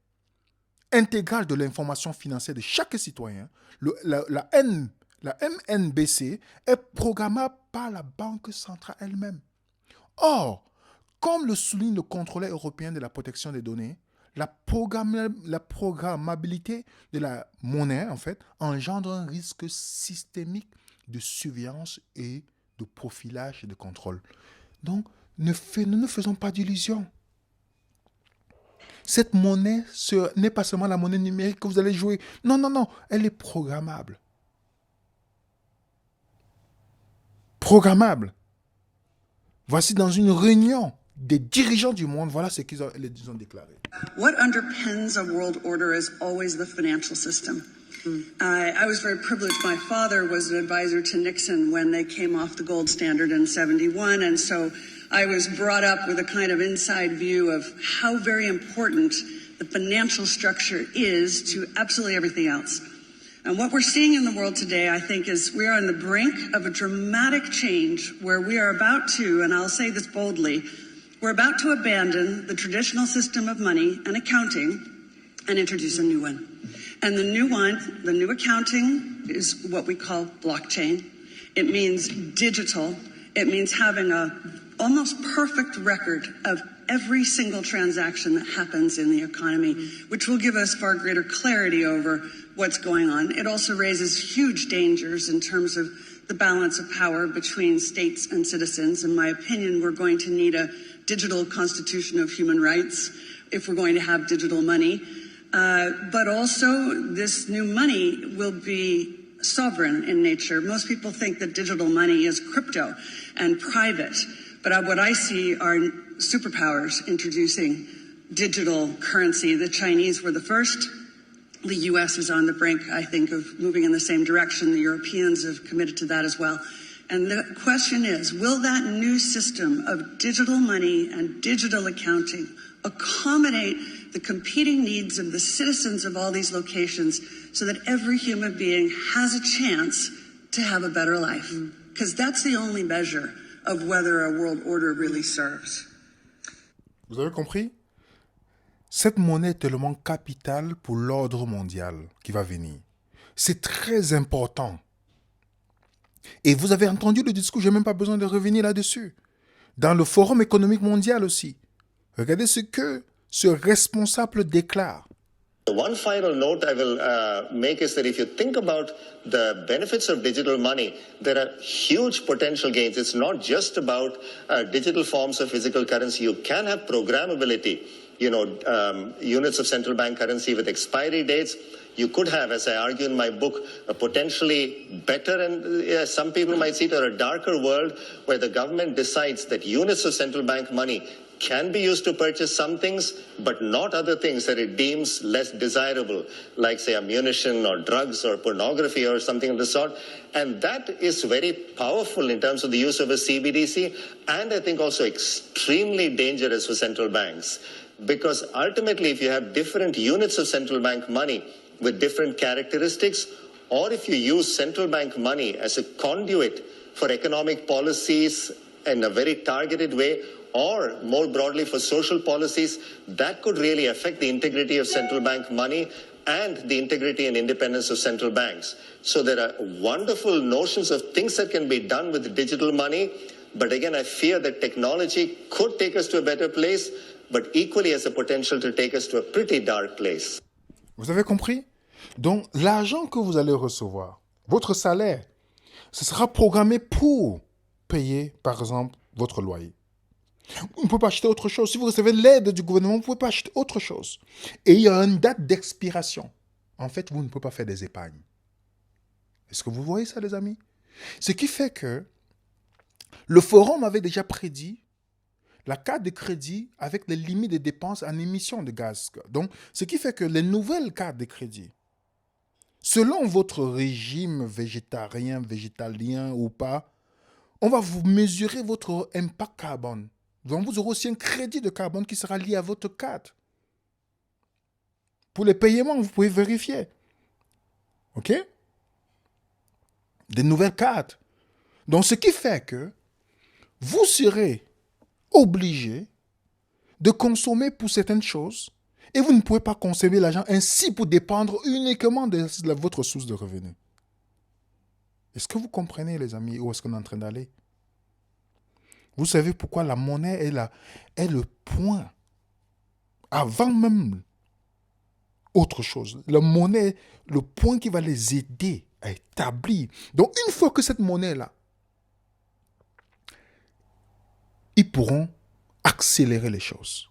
intégral de l'information financière de chaque citoyen, la MNBC est programmable par la Banque centrale elle-même. Or, comme le souligne le contrôleur européen de la protection des données, la programmabilité de la monnaie, en fait, engendre un risque systémique de surveillance et de profilage et de contrôle. Donc, ne nous faisons pas d'illusions. Cette monnaie n'est pas seulement la monnaie numérique que vous allez jouer. Non, non, non, elle est programmable. Programmable. Voici dans une réunion des dirigeants du monde, voilà ce qu'ils ont déclaré. What underpins a world order is always the financial system. I was very privileged. My father was an advisor to Nixon when they came off the gold standard in 71, and so I was brought up with a kind of inside view of how very important the financial structure is to absolutely everything else. And what we're seeing in the world today, I think, is we are on the brink of a dramatic change where we are about to, and I'll say this boldly, we're about to abandon the traditional system of money and accounting and introduce a new one. And the new accounting is what we call blockchain. It means digital. It means having a almost perfect record of every single transaction that happens in the economy, which will give us far greater clarity over what's going on. It also raises huge dangers in terms of the balance of power between states and citizens. In my opinion, we're going to need a digital constitution of human rights if we're going to have digital money. But also, this new money will be sovereign in nature. Most people think that digital money is crypto and private. But what I see are superpowers introducing digital currency. The Chinese were the first. The U.S. is on the brink, I think, of moving in the same direction. The Europeans have committed to that as well. And the question is, will that new system of digital money and digital accounting accommodate the competing needs of the citizens of all these locations so that every human being has a chance to have a better life? Because that's the only measure of whether a world order really serves. Vous avez compris? Cette monnaie est tellement capitale pour l'ordre mondial qui va venir. C'est très important. Et vous avez entendu le discours, je n'ai même pas besoin de revenir là-dessus. Dans le Forum économique mondial aussi. Regardez ce que ce responsable déclare. One final note I will make is that if you think about the benefits of digital money, there are huge potential gains. It's not just about digital forms of physical currency. You can have programmability, units of central bank currency with expiry dates. You could have, as I argue in my book, a potentially better and some people might see it, or a darker world where the government decides that units of central bank money can be used to purchase some things, but not other things that it deems less desirable, like, say, ammunition or drugs or pornography or something of the sort. And that is very powerful in terms of the use of a CBDC, and I think also extremely dangerous for central banks. Because ultimately, if you have different units of central bank money with different characteristics, or if you use central bank money as a conduit for economic policies in a very targeted way, or more broadly for social policies, that could really affect the integrity of central bank money and the integrity and independence of central banks. So there are wonderful notions of things that can be done with digital money, but again, I fear that technology could take us to a better place, but equally has the potential to take us to a pretty dark place. Vous avez compris? Donc, l'argent que vous allez recevoir, votre salaire, ce sera programmé pour payer, par exemple, votre loyer. Vous ne pouvez pas acheter autre chose. Si vous recevez l'aide du gouvernement, vous ne pouvez pas acheter autre chose. Et il y a une date d'expiration. En fait, vous ne pouvez pas faire des épargnes. Est-ce que vous voyez ça, les amis? Ce qui fait que le forum avait déjà prédit la carte de crédit avec les limites de dépenses en émissions de gaz. Donc, ce qui fait que les nouvelles cartes de crédit, selon votre régime végétarien, végétalien ou pas, on va vous mesurer votre impact carbone. Donc, vous aurez aussi un crédit de carbone qui sera lié à votre carte. Pour les paiements, vous pouvez vérifier. OK? Des nouvelles cartes. Donc, ce qui fait que vous serez obligé de consommer pour certaines choses et vous ne pouvez pas consommer l'argent ainsi pour dépendre uniquement de votre source de revenus. Est-ce que vous comprenez, les amis, où est-ce qu'on est en train d'aller? Vous savez pourquoi la monnaie est le point. Avant même autre chose. La monnaie est le point qui va les aider à établir. Donc, une fois que cette monnaie est là, ils pourront accélérer les choses.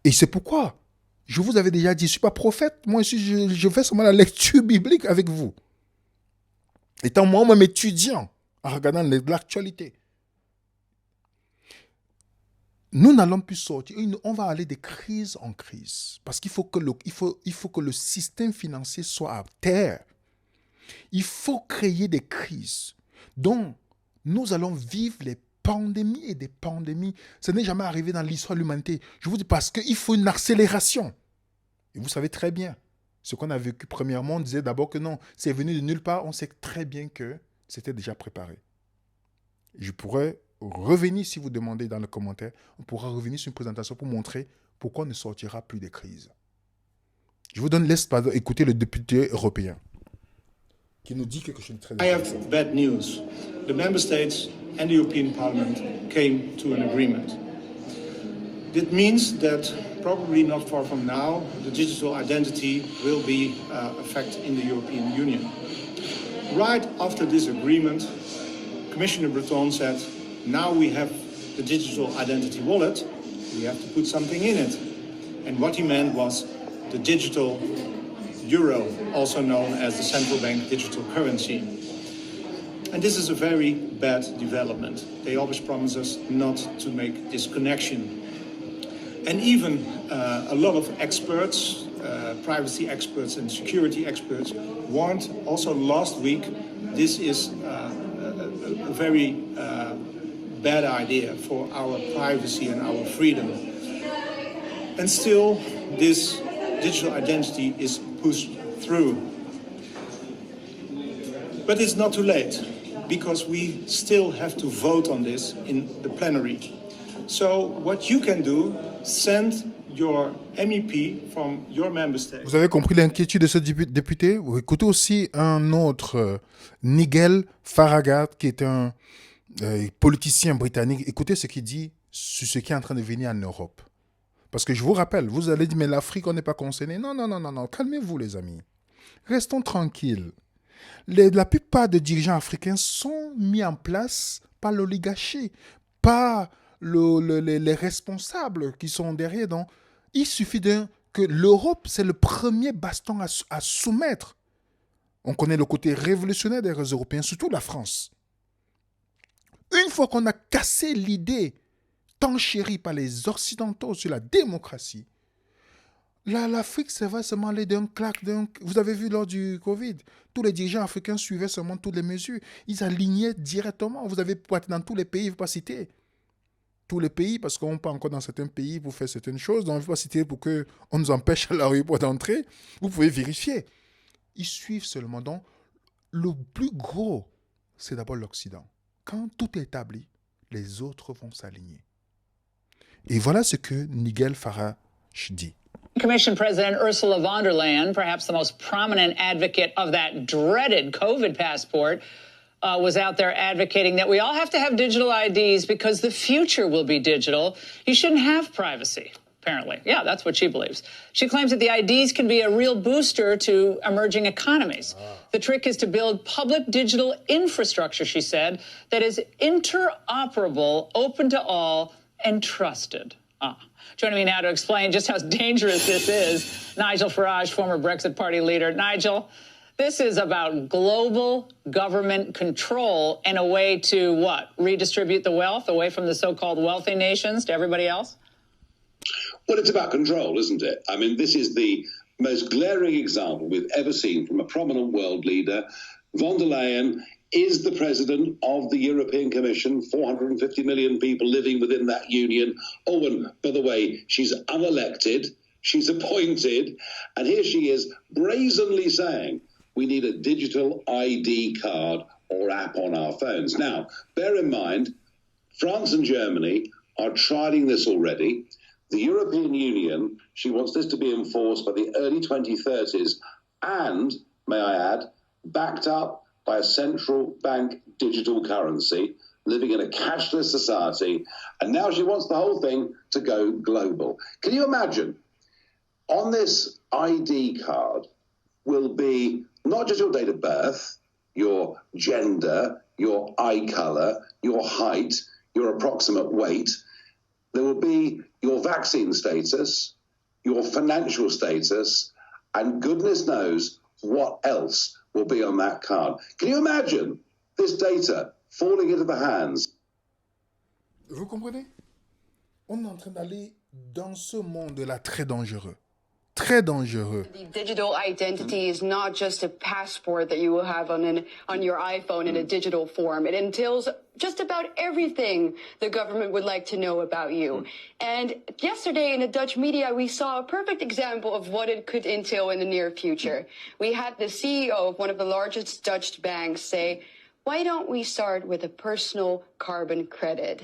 Et c'est pourquoi, je vous avais déjà dit, je ne suis pas prophète, moi je fais seulement la lecture biblique avec vous. Étant moi-même étudiant, en regardant l'actualité. Nous n'allons plus sortir, on va aller de crise en crise. Parce qu'il faut que le système financier soit à terre. Il faut créer des crises. Donc, nous allons vivre les pandémies et des pandémies. Ce n'est jamais arrivé dans l'histoire de l'humanité. Je vous dis parce qu'il faut une accélération. Et vous savez très bien, ce qu'on a vécu premièrement, on disait d'abord que non, c'est venu de nulle part. On sait très bien que c'était déjà préparé. Je pourrais revenir, si vous demandez dans les commentaires, on pourra revenir sur une présentation pour montrer pourquoi on ne sortira plus des crises. Je vous laisse écouter le député européen qui nous dit quelque chose de très I intéressant. have bad news. The member states and the European Parliament came to an agreement. It means that probably not far from now, the digital identity will be a fact in the European Union. Right after this agreement, Commissioner Breton said, now we have the digital identity wallet, we have to put something in it. And what he meant was the digital euro, also known as the central bank digital currency. And this is a very bad development. They always promise us not to make this connection. And even a lot of experts, privacy experts and security experts, warned also last week this is a very bad idea for our privacy and our freedom. And still, this digital identity is pushed through. But it's not too late, because we still have to vote on this in the plenary. So what you can do, send your MEP from your member state. Vous avez compris l'inquiétude de ce député? Vous écoutez aussi un autre, Nigel Farage, qui est un politicien britannique. Écoutez ce qu'il dit sur ce qui est en train de venir en Europe. Parce que je vous rappelle, vous allez dire, mais l'Afrique, on n'est pas concerné. Non, non, non, non, non. Calmez-vous, les amis. Restons tranquilles. La plupart des dirigeants africains sont mis en place par l'oligarchie, par les responsables qui sont derrière. Donc, il suffit que l'Europe, c'est le premier baston à soumettre. On connaît le côté révolutionnaire des Européens, surtout la France. Une fois qu'on a cassé l'idée tant chérie par les Occidentaux sur la démocratie, l'Afrique, ça va seulement aller d'un claque. Vous avez vu lors du Covid, tous les dirigeants africains suivaient seulement toutes les mesures. Ils alignaient directement. Vous avez dans tous les pays, je ne vais pas citer tous les pays, parce qu'on peut encore dans certains pays pour faire certaines choses. Donc, je ne vais pas citer pour qu'on nous empêche à l'aéroport d'entrer. Vous pouvez vérifier. Ils suivent seulement. Donc, le plus gros, c'est d'abord l'Occident. Quand tout est établi, les autres vont s'aligner. Et voilà ce que Nigel Farage dit. Commission President Ursula von der Leyen, perhaps the most prominent advocate of that dreaded COVID passport, was out there advocating that we all have to have digital IDs because the future will be digital. You shouldn't have privacy, apparently. Yeah, that's what she believes. She claims that the IDs can be a real booster to emerging economies. The trick is to build public digital infrastructure, she said, that is interoperable, open to all, and trusted. Joining me now to explain just how dangerous this is, Nigel Farage, former Brexit Party leader. Nigel, this is about global government control and a way to, what, redistribute the wealth away from the so-called wealthy nations to everybody else? Well, it's about control, isn't it? I mean, this is the most glaring example we've ever seen from a prominent world leader. Von der Leyen is the president of the European Commission, 450 million people living within that union. Oh, and by the way, she's unelected, she's appointed, and here she is brazenly saying we need a digital ID card or app on our phones. Now, bear in mind, France and Germany are trialing this already. The European Union, she wants this to be enforced by the early 2030s and, may I add, backed up by a central bank digital currency, living in a cashless society, and now she wants the whole thing to go global. Can you imagine? On this ID card will be not just your date of birth, your gender, your eye color, your height, your approximate weight. There will be your vaccine status, your financial status, and goodness knows what else will be on that card. Can you imagine this data falling into the hands? Vous comprenez? On est en train d'aller dans ce monde-là très dangereux. Très dangereux. The digital identity is not just a passport that you will have on your iPhone in a digital form. It entails just about everything the government would like to know about you. And yesterday in the Dutch media, we saw a perfect example of what it could entail in the near future. We had the CEO of one of the largest Dutch banks say, why don't we start with a personal carbon credit?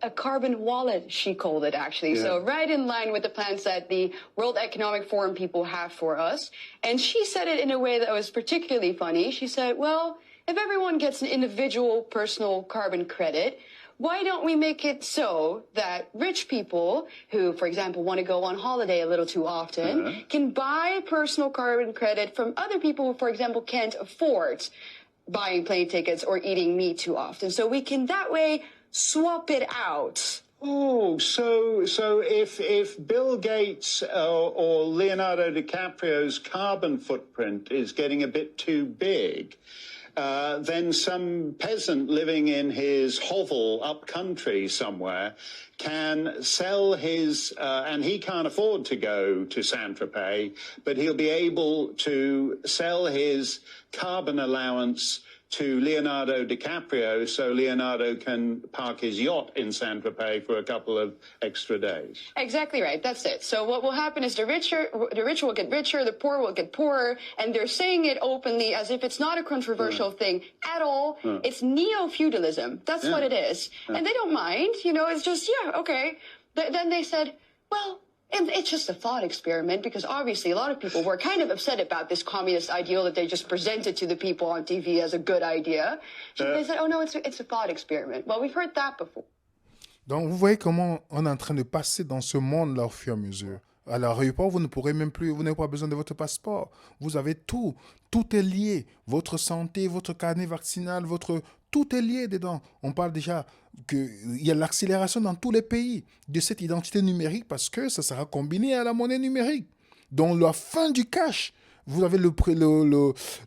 a carbon wallet, she called it, actually. Yeah. So right in line with the plans that the World Economic Forum people have for us. And she said it in a way that was particularly funny. She said, well, if everyone gets an individual personal carbon credit, why don't we make it so that rich people who, for example, want to go on holiday a little too often can buy personal carbon credit from other people who, for example, can't afford buying plane tickets or eating meat too often. So we can that way swap it out. Oh, so if Bill Gates or Leonardo DiCaprio's carbon footprint is getting a bit too big, then some peasant living in his hovel up country somewhere can sell his, and he can't afford to go to Saint-Tropez, but he'll be able to sell his carbon allowance to Leonardo DiCaprio so Leonardo can park his yacht in Saint-Tropez for a couple of extra days. Exactly right. That's it. So what will happen is the rich will get richer, the poor will get poorer, and they're saying it openly as if it's not a controversial thing at all. It's neo-feudalism. That's what it is. And they don't mind. You know, it's just, yeah, okay. Then they said, well, it's just a thought experiment, because obviously a lot of people were kind of upset about this communist ideal that they just presented to the people on TV as a good idea. They said, oh no, it's a thought experiment. Well, we've heard that before. Donc, vous voyez comment on est en train de passer dans ce monde-là au fur et à mesure. À l'aéroport, vous ne pourrez même plus, vous n'avez pas besoin de votre passeport. Vous avez tout. Tout est lié. Votre santé, votre carnet vaccinal, tout est lié dedans. On parle déjà qu'il y a l'accélération dans tous les pays de cette identité numérique parce que ça sera combiné à la monnaie numérique. Donc, la fin du cash. Vous avez le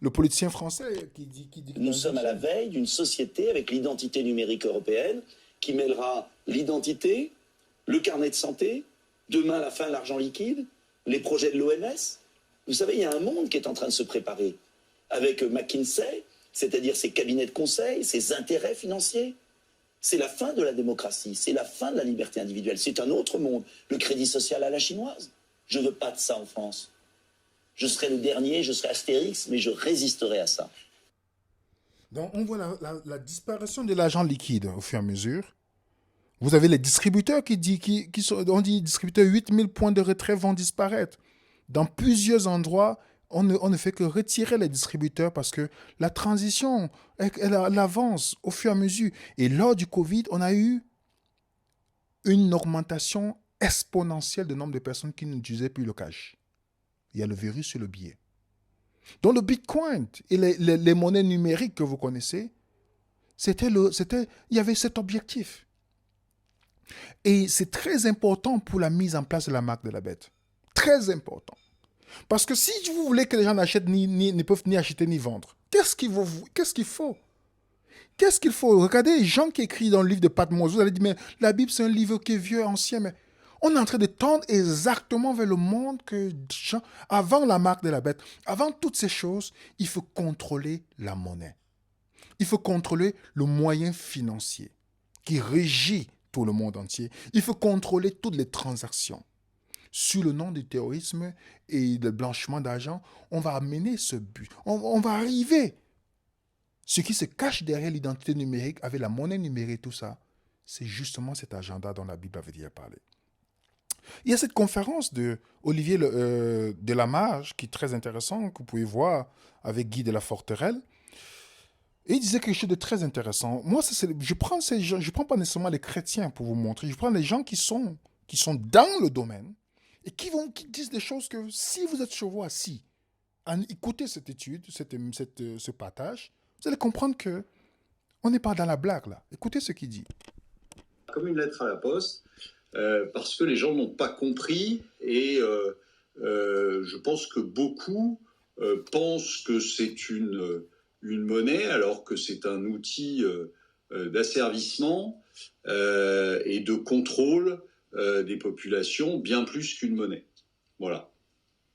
politicien français qui dit... Nous sommes à la veille d'une société avec l'identité numérique européenne qui mêlera l'identité, le carnet de santé, demain la fin de l'argent liquide, les projets de l'OMS. Vous savez, il y a un monde qui est en train de se préparer avec McKinsey, c'est-à-dire ses cabinets de conseil, ses intérêts financiers. C'est la fin de la démocratie, c'est la fin de la liberté individuelle. C'est un autre monde, le crédit social à la chinoise. Je ne veux pas de ça en France. Je serai le dernier, je serai Astérix, mais je résisterai à ça. Donc, on voit la disparition de l'argent liquide au fur et à mesure. Vous avez les distributeurs on dit distributeurs, 8000 points de retrait vont disparaître. Dans plusieurs endroits, on ne fait que retirer les distributeurs parce que la transition, elle avance au fur et à mesure. Et lors du Covid, on a eu une augmentation exponentielle du nombre de personnes qui n'utilisaient plus le cash. Il y a le virus sur le billet. Donc le Bitcoin et les monnaies numériques que vous connaissez, il y avait cet objectif. Et c'est très important pour la mise en place de la marque de la bête. Très important. Parce que si vous voulez que les gens n'achètent ne peuvent ni acheter ni vendre, qu'est-ce qu'il faut? Qu'est-ce qu'il faut? Regardez les gens qui écrivent dans le livre de Patmos. Vous allez dire, mais la Bible, c'est un livre qui est vieux, ancien. Mais on est en train de tendre exactement vers le monde que avant la marque de la bête, avant toutes ces choses, il faut contrôler la monnaie. Il faut contrôler le moyen financier qui régit tout le monde entier. Il faut contrôler toutes les transactions. Sous le nom du terrorisme et du blanchiment d'argent, on va amener ce but. On va arriver. Ce qui se cache derrière l'identité numérique, avec la monnaie numérique, tout ça, c'est justement cet agenda dont la Bible avait déjà parlé. Il y a cette conférence de Olivier Delamarge, qui est très intéressant, que vous pouvez voir avec Guy de la Forterelle. Et il disait quelque chose de très intéressant. Moi, je prends ces gens, je ne prends pas nécessairement les chrétiens pour vous montrer, je prends les gens qui sont dans le domaine et qui disent des choses que si vous êtes chez vous assis, écoutez cette étude, ce partage, vous allez comprendre qu'on n'est pas dans la blague là. Écoutez ce qu'il dit. Comme une lettre à la poste, parce que les gens n'ont pas compris et je pense que beaucoup pensent que c'est une monnaie alors que c'est un outil d'asservissement et de contrôle des populations bien plus qu'une monnaie. Voilà.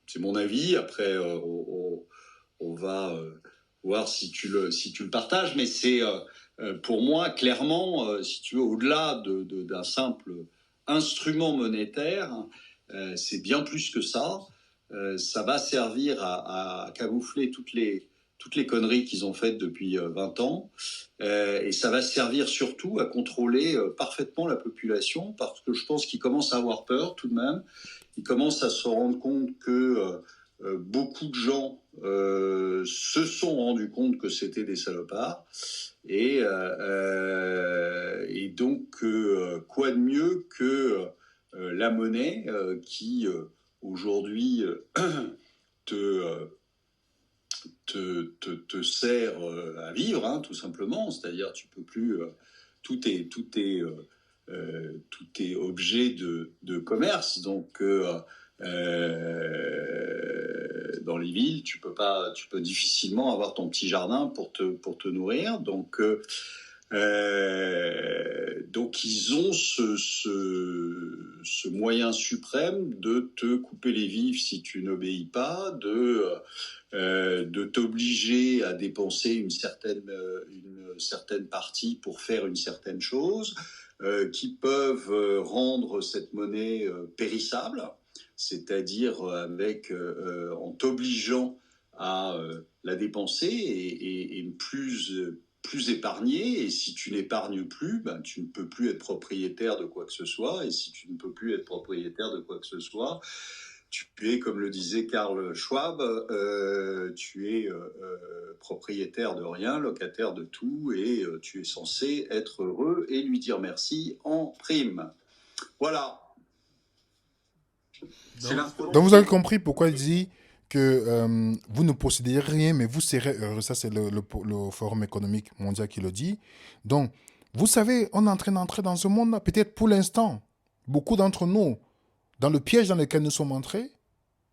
C'est mon avis. Après, on va voir si tu le partages, mais c'est pour moi clairement, si tu veux, au-delà d'un simple instrument monétaire, c'est bien plus que ça. Ça va servir à camoufler toutes les toutes les conneries qu'ils ont faites depuis 20 ans. Et ça va servir surtout à contrôler parfaitement la population, parce que je pense qu'ils commencent à avoir peur tout de même. Ils commencent à se rendre compte que beaucoup de gens se sont rendus compte que c'était des salopards. Et donc, quoi de mieux que la monnaie qui, aujourd'hui, te sert à vivre, hein, tout simplement. C'est-à-dire, tu peux plus... tout est objet de commerce. Donc, dans les villes, tu peux difficilement avoir ton petit jardin pour te nourrir. Donc ils ont ce moyen suprême de te couper les vifs si tu n'obéis pas, de t'obliger à dépenser une certaine partie pour faire une certaine chose, qui peuvent rendre cette monnaie périssable, c'est-à-dire en t'obligeant à la dépenser et plus épargner. Et si tu n'épargnes plus, tu ne peux plus être propriétaire de quoi que ce soit. Et si tu ne peux plus être propriétaire de quoi que ce soit, tu es, comme le disait Karl Schwab, tu es propriétaire de rien, locataire de tout, et tu es censé être heureux et lui dire merci en prime. Voilà. Donc vous avez compris pourquoi il dit que vous ne possédez rien, mais vous serez heureux. Ça, c'est le Forum économique mondial qui le dit. Donc, vous savez, on est en train d'entrer dans ce monde, peut-être pour l'instant, beaucoup d'entre nous, dans le piège dans lequel nous sommes entrés,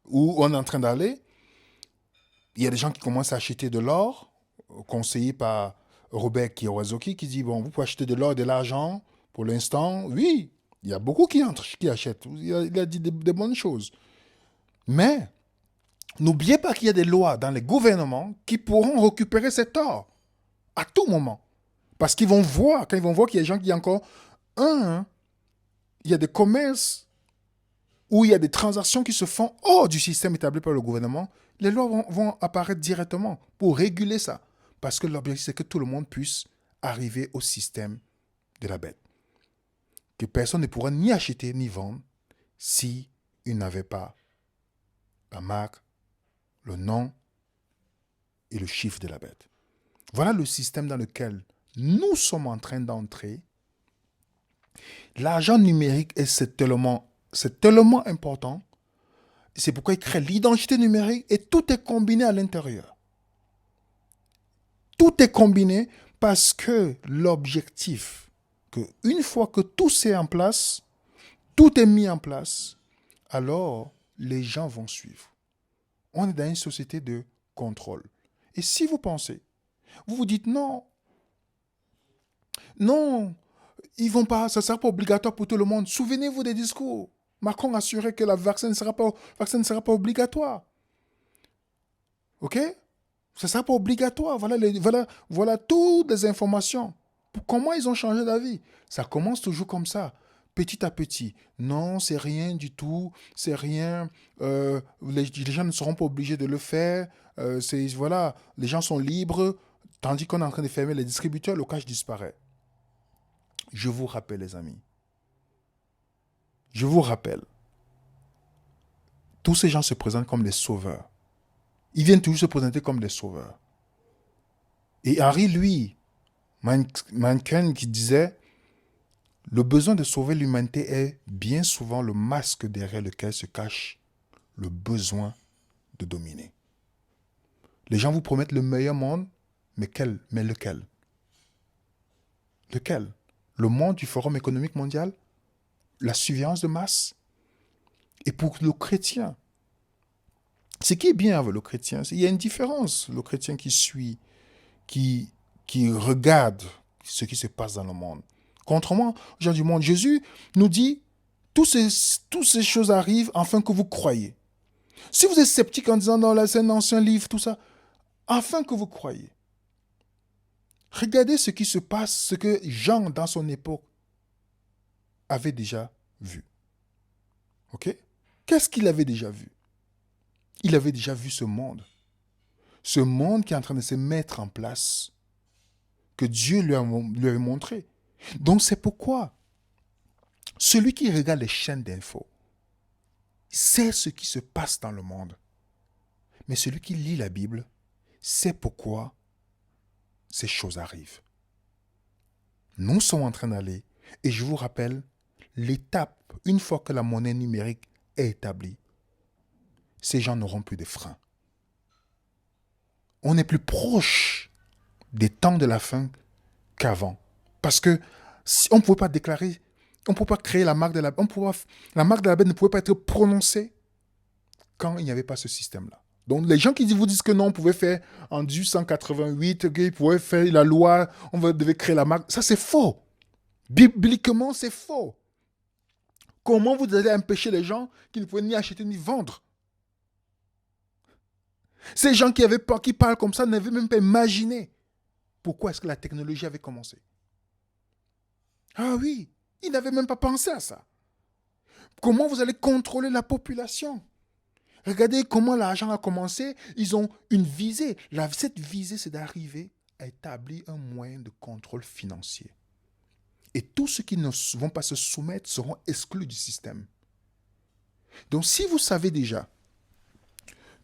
où on est en train d'aller. Il y a des gens qui commencent à acheter de l'or, conseillé par Robert Kiyosaki, qui dit, bon, vous pouvez acheter de l'or et de l'argent pour l'instant. Oui, il y a beaucoup qui achètent. Il a dit des bonnes choses. Mais n'oubliez pas qu'il y a des lois dans les gouvernements qui pourront récupérer cet or à tout moment. Parce qu'ils vont voir, quand ils vont voir qu'il y a des gens qui ont encore il y a des commerces où il y a des transactions qui se font hors du système établi par le gouvernement, les lois vont apparaître directement pour réguler ça. Parce que l'objectif, c'est que tout le monde puisse arriver au système de la bête. Que personne ne pourra ni acheter ni vendre si il n'avait pas la marque, le nom et le chiffre de la bête. Voilà le système dans lequel nous sommes en train d'entrer. L'argent numérique, c'est tellement important. C'est pourquoi il crée l'identité numérique et tout est combiné à l'intérieur. Tout est combiné parce que l'objectif, que une fois que tout est en place, tout est mis en place, alors les gens vont suivre. On est dans une société de contrôle. Et si vous pensez, vous vous dites non, ils vont pas, ça ne sera pas obligatoire pour tout le monde. Souvenez-vous des discours. Macron a assuré que le vaccin ne sera pas obligatoire. OK? Ça ne sera pas obligatoire. Voilà toutes les informations. Comment ils ont changé d'avis? Ça commence toujours comme ça, petit à petit. Non, c'est rien du tout. C'est rien. Les gens ne seront pas obligés de le faire. Les gens sont libres. Tandis qu'on est en train de fermer les distributeurs, le cash disparaît. Je vous rappelle, les amis. Je vous rappelle. Tous ces gens se présentent comme des sauveurs. Ils viennent toujours se présenter comme des sauveurs. Et Henri, lui, Mankind qui disait, le besoin de sauver l'humanité est bien souvent le masque derrière lequel se cache le besoin de dominer. Les gens vous promettent le meilleur monde, mais lequel? Lequel? Le monde du Forum économique mondial? La surveillance de masse? Et pour le chrétien, ce qui est bien avec le chrétien, il y a une différence. Le chrétien qui suit, qui regarde ce qui se passe dans le monde. Contrairement aux gens du monde, Jésus nous dit, toutes ces choses arrivent afin que vous croyiez. Si vous êtes sceptique en disant, non, là c'est un ancien livre, tout ça, afin que vous croyiez. Regardez ce qui se passe, ce que Jean, dans son époque, avait déjà vu. OK? Qu'est-ce qu'il avait déjà vu? Il avait déjà vu ce monde. Ce monde qui est en train de se mettre en place, que Dieu lui avait montré. Donc c'est pourquoi celui qui regarde les chaînes d'infos sait ce qui se passe dans le monde. Mais celui qui lit la Bible sait pourquoi ces choses arrivent. Nous sommes en train d'aller, et je vous rappelle, l'étape, une fois que la monnaie numérique est établie, ces gens n'auront plus de freins. On est plus proche des temps de la fin qu'avant. Parce que si on ne pouvait pas déclarer, on ne pouvait pas créer la marque de la bête, la marque de la bête ne pouvait pas être prononcée quand il n'y avait pas ce système-là. Donc les gens qui vous disent que non, on pouvait faire en 1888, ils pouvaient faire la loi, on devait créer la marque, ça c'est faux. Bibliquement, c'est faux. Comment vous allez empêcher les gens qui ne pouvaient ni acheter ni vendre? Ces gens qui parlent comme ça n'avaient même pas imaginé pourquoi est-ce que la technologie avait commencé. Ah oui, ils n'avaient même pas pensé à ça. Comment vous allez contrôler la population? Regardez comment l'argent a commencé. Ils ont une visée. Cette visée, c'est d'arriver à établir un moyen de contrôle financier. Et tous ceux qui ne vont pas se soumettre seront exclus du système. Donc si vous savez déjà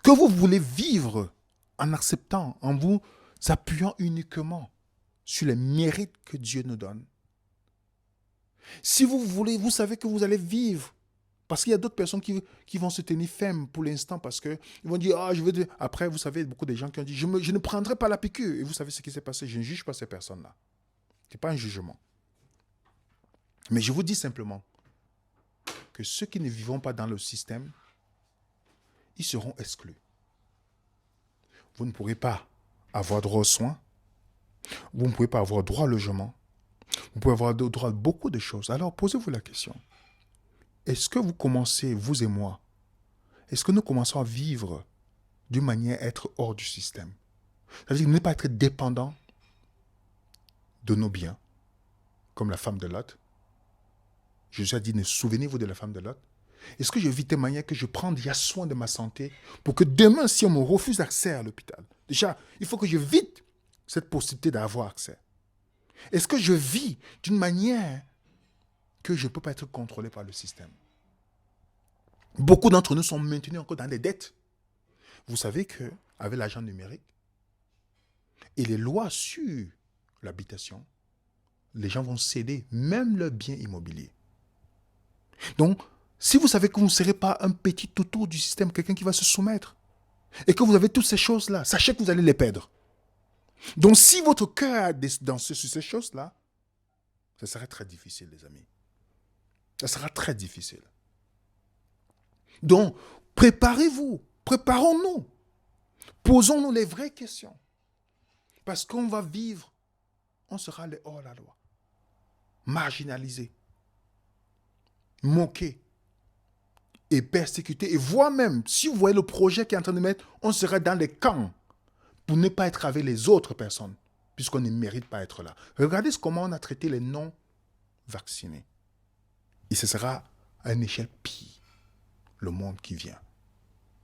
que vous voulez vivre en acceptant, en vous appuyant uniquement sur les mérites que Dieu nous donne, si vous savez que vous allez vivre, parce qu'il y a d'autres personnes qui vont se tenir fermes pour l'instant parce qu'ils vont dire, après, vous savez, beaucoup de gens qui ont dit, je ne prendrai pas la piqûre. Et vous savez ce qui s'est passé, je ne juge pas ces personnes-là. Ce n'est pas un jugement. Mais je vous dis simplement que ceux qui ne vivront pas dans le système, ils seront exclus. Vous ne pourrez pas avoir droit aux soins. Vous ne pouvez pas avoir droit au logement. Vous pouvez avoir droit à beaucoup de choses. Alors, posez-vous la question. Est-ce que vous commencez, vous et moi, est-ce que nous commençons à vivre d'une manière à être hors du système? C'est-à-dire ne pas être dépendant de nos biens, comme la femme de Lot. Jésus a dit, souvenez-vous de la femme de Lot. Est-ce que je vis de manière que je prends bien soin de ma santé pour que demain, si on me refuse accès à l'hôpital, déjà, il faut que je vite cette possibilité d'avoir accès. Est-ce que je vis d'une manière que je ne peux pas être contrôlé par le système? Beaucoup d'entre nous sont maintenus encore dans des dettes. Vous savez qu'avec l'argent numérique et les lois sur l'habitation, les gens vont céder même leurs biens immobiliers. Donc, si vous savez que vous ne serez pas un petit toutou du système, quelqu'un qui va se soumettre, et que vous avez toutes ces choses-là, sachez que vous allez les perdre. Donc, si votre cœur a dansé sur ces choses-là, ça sera très difficile, les amis. Ça sera très difficile. Donc, préparez-vous, préparons-nous, posons-nous les vraies questions. Parce qu'on va vivre, on sera les hors la loi, marginalisés, moqués et persécutés. Et voire même, si vous voyez le projet qui est en train de mettre, on sera dans les camps pour ne pas être avec les autres personnes, puisqu'on ne mérite pas être là. Regardez comment on a traité les non-vaccinés. Et ce sera à une échelle pire, le monde qui vient.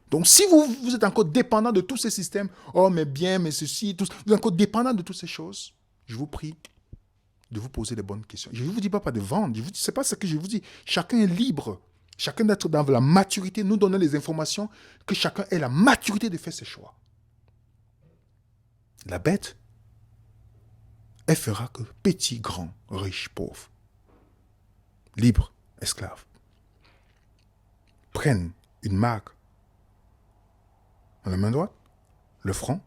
Donc si vous êtes encore dépendant de tous ces systèmes, oh mais bien, mais ceci, tout, vous êtes encore dépendant de toutes ces choses, je vous prie de vous poser les bonnes questions. Je ne vous dis pas de vendre, ce n'est pas ce que je vous dis. Chacun est libre, chacun d'être dans la maturité, nous donnons les informations, que chacun ait la maturité de faire ses choix. La bête, elle fera que petit, grand, riche, pauvre, libre, esclave, prennent une marque dans la main droite, le front,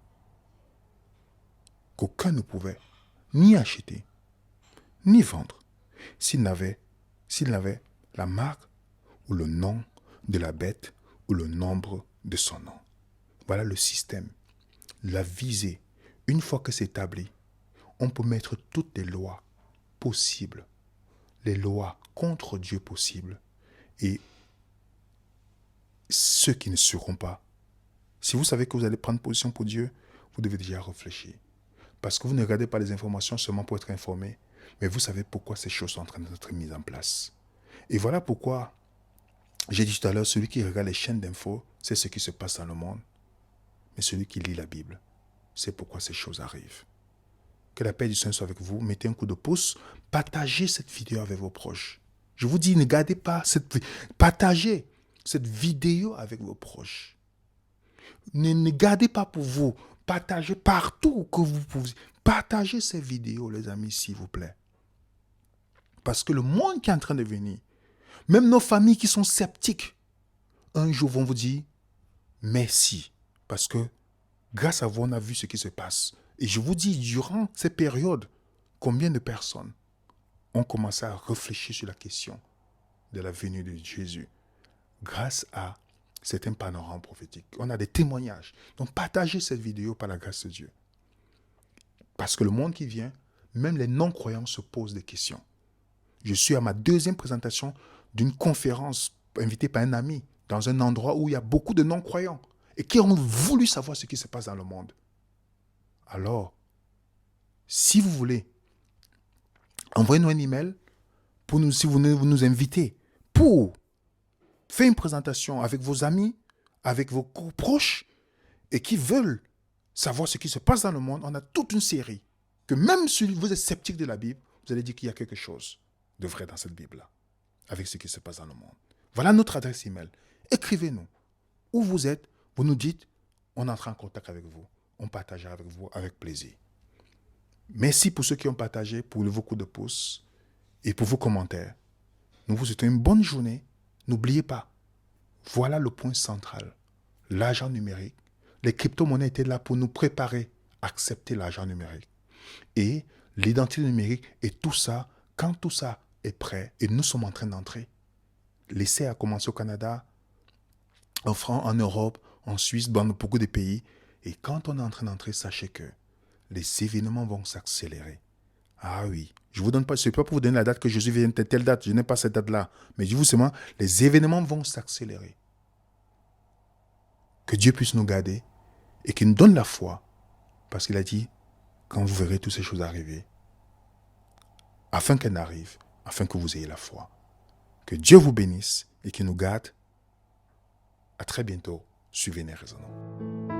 qu'aucun ne pouvait ni acheter, ni vendre, s'il n'avait la marque ou le nom de la bête ou le nombre de son nom. Voilà le système. La visée, une fois que c'est établi, on peut mettre toutes les lois possibles, les lois contre Dieu possibles, et ceux qui ne seront pas. Si vous savez que vous allez prendre position pour Dieu, vous devez déjà réfléchir. Parce que vous ne regardez pas les informations seulement pour être informé, mais vous savez pourquoi ces choses sont en train d'être mises en place. Et voilà pourquoi, j'ai dit tout à l'heure, celui qui regarde les chaînes d'infos, c'est ce qui se passe dans le monde. mais celui qui lit la Bible. C'est pourquoi ces choses arrivent. Que la paix du Seigneur soit avec vous. Mettez un coup de pouce. Partagez cette vidéo avec vos proches. Je vous dis, ne gardez pas partagez cette vidéo avec vos proches. Ne gardez pas pour vous. Partagez partout que vous pouvez. Partagez ces vidéos, les amis, s'il vous plaît. Parce que le monde qui est en train de venir, même nos familles qui sont sceptiques, un jour vont vous dire merci. Parce que grâce à vous, on a vu ce qui se passe. Et je vous dis, durant ces périodes, combien de personnes ont commencé à réfléchir sur la question de la venue de Jésus grâce à certains panorames prophétiques. On a des témoignages. Donc partagez cette vidéo par la grâce de Dieu. Parce que le monde qui vient, même les non-croyants se posent des questions. Je suis à ma deuxième présentation d'une conférence invitée par un ami dans un endroit où il y a beaucoup de non-croyants et qui ont voulu savoir ce qui se passe dans le monde. Alors, si vous voulez, envoyez-nous un email pour nous, si vous nous invitez pour faire une présentation avec vos amis, avec vos proches et qui veulent savoir ce qui se passe dans le monde. On a toute une série que même si vous êtes sceptique de la Bible, vous allez dire qu'il y a quelque chose de vrai dans cette Bible-là avec ce qui se passe dans le monde. Voilà notre adresse email. Écrivez-nous. Où vous êtes, vous nous dites, on entrera en contact avec vous. On partagera avec vous avec plaisir. Merci pour ceux qui ont partagé, pour vos coups de pouce et pour vos commentaires. Nous vous souhaitons une bonne journée. N'oubliez pas, voilà le point central. L'argent numérique. Les crypto-monnaies étaient là pour nous préparer à accepter l'argent numérique. Et l'identité numérique et tout ça, quand tout ça est prêt et nous sommes en train d'entrer, l'essai a commencé au Canada, en France, en Europe, en Suisse, dans beaucoup de pays. Et quand on est en train d'entrer, sachez que les événements vont s'accélérer. Ah oui, je vous donne pas, c'est pas pour vous donner la date que Jésus vient de telle date, je n'ai pas cette date-là. Mais je vous seulement, les événements vont s'accélérer. Que Dieu puisse nous garder et qu'il nous donne la foi. Parce qu'il a dit, quand vous verrez toutes ces choses arriver, afin qu'elles n'arrivent, afin que vous ayez la foi. Que Dieu vous bénisse et qu'il nous garde. À très bientôt. Suivez les raisonnements.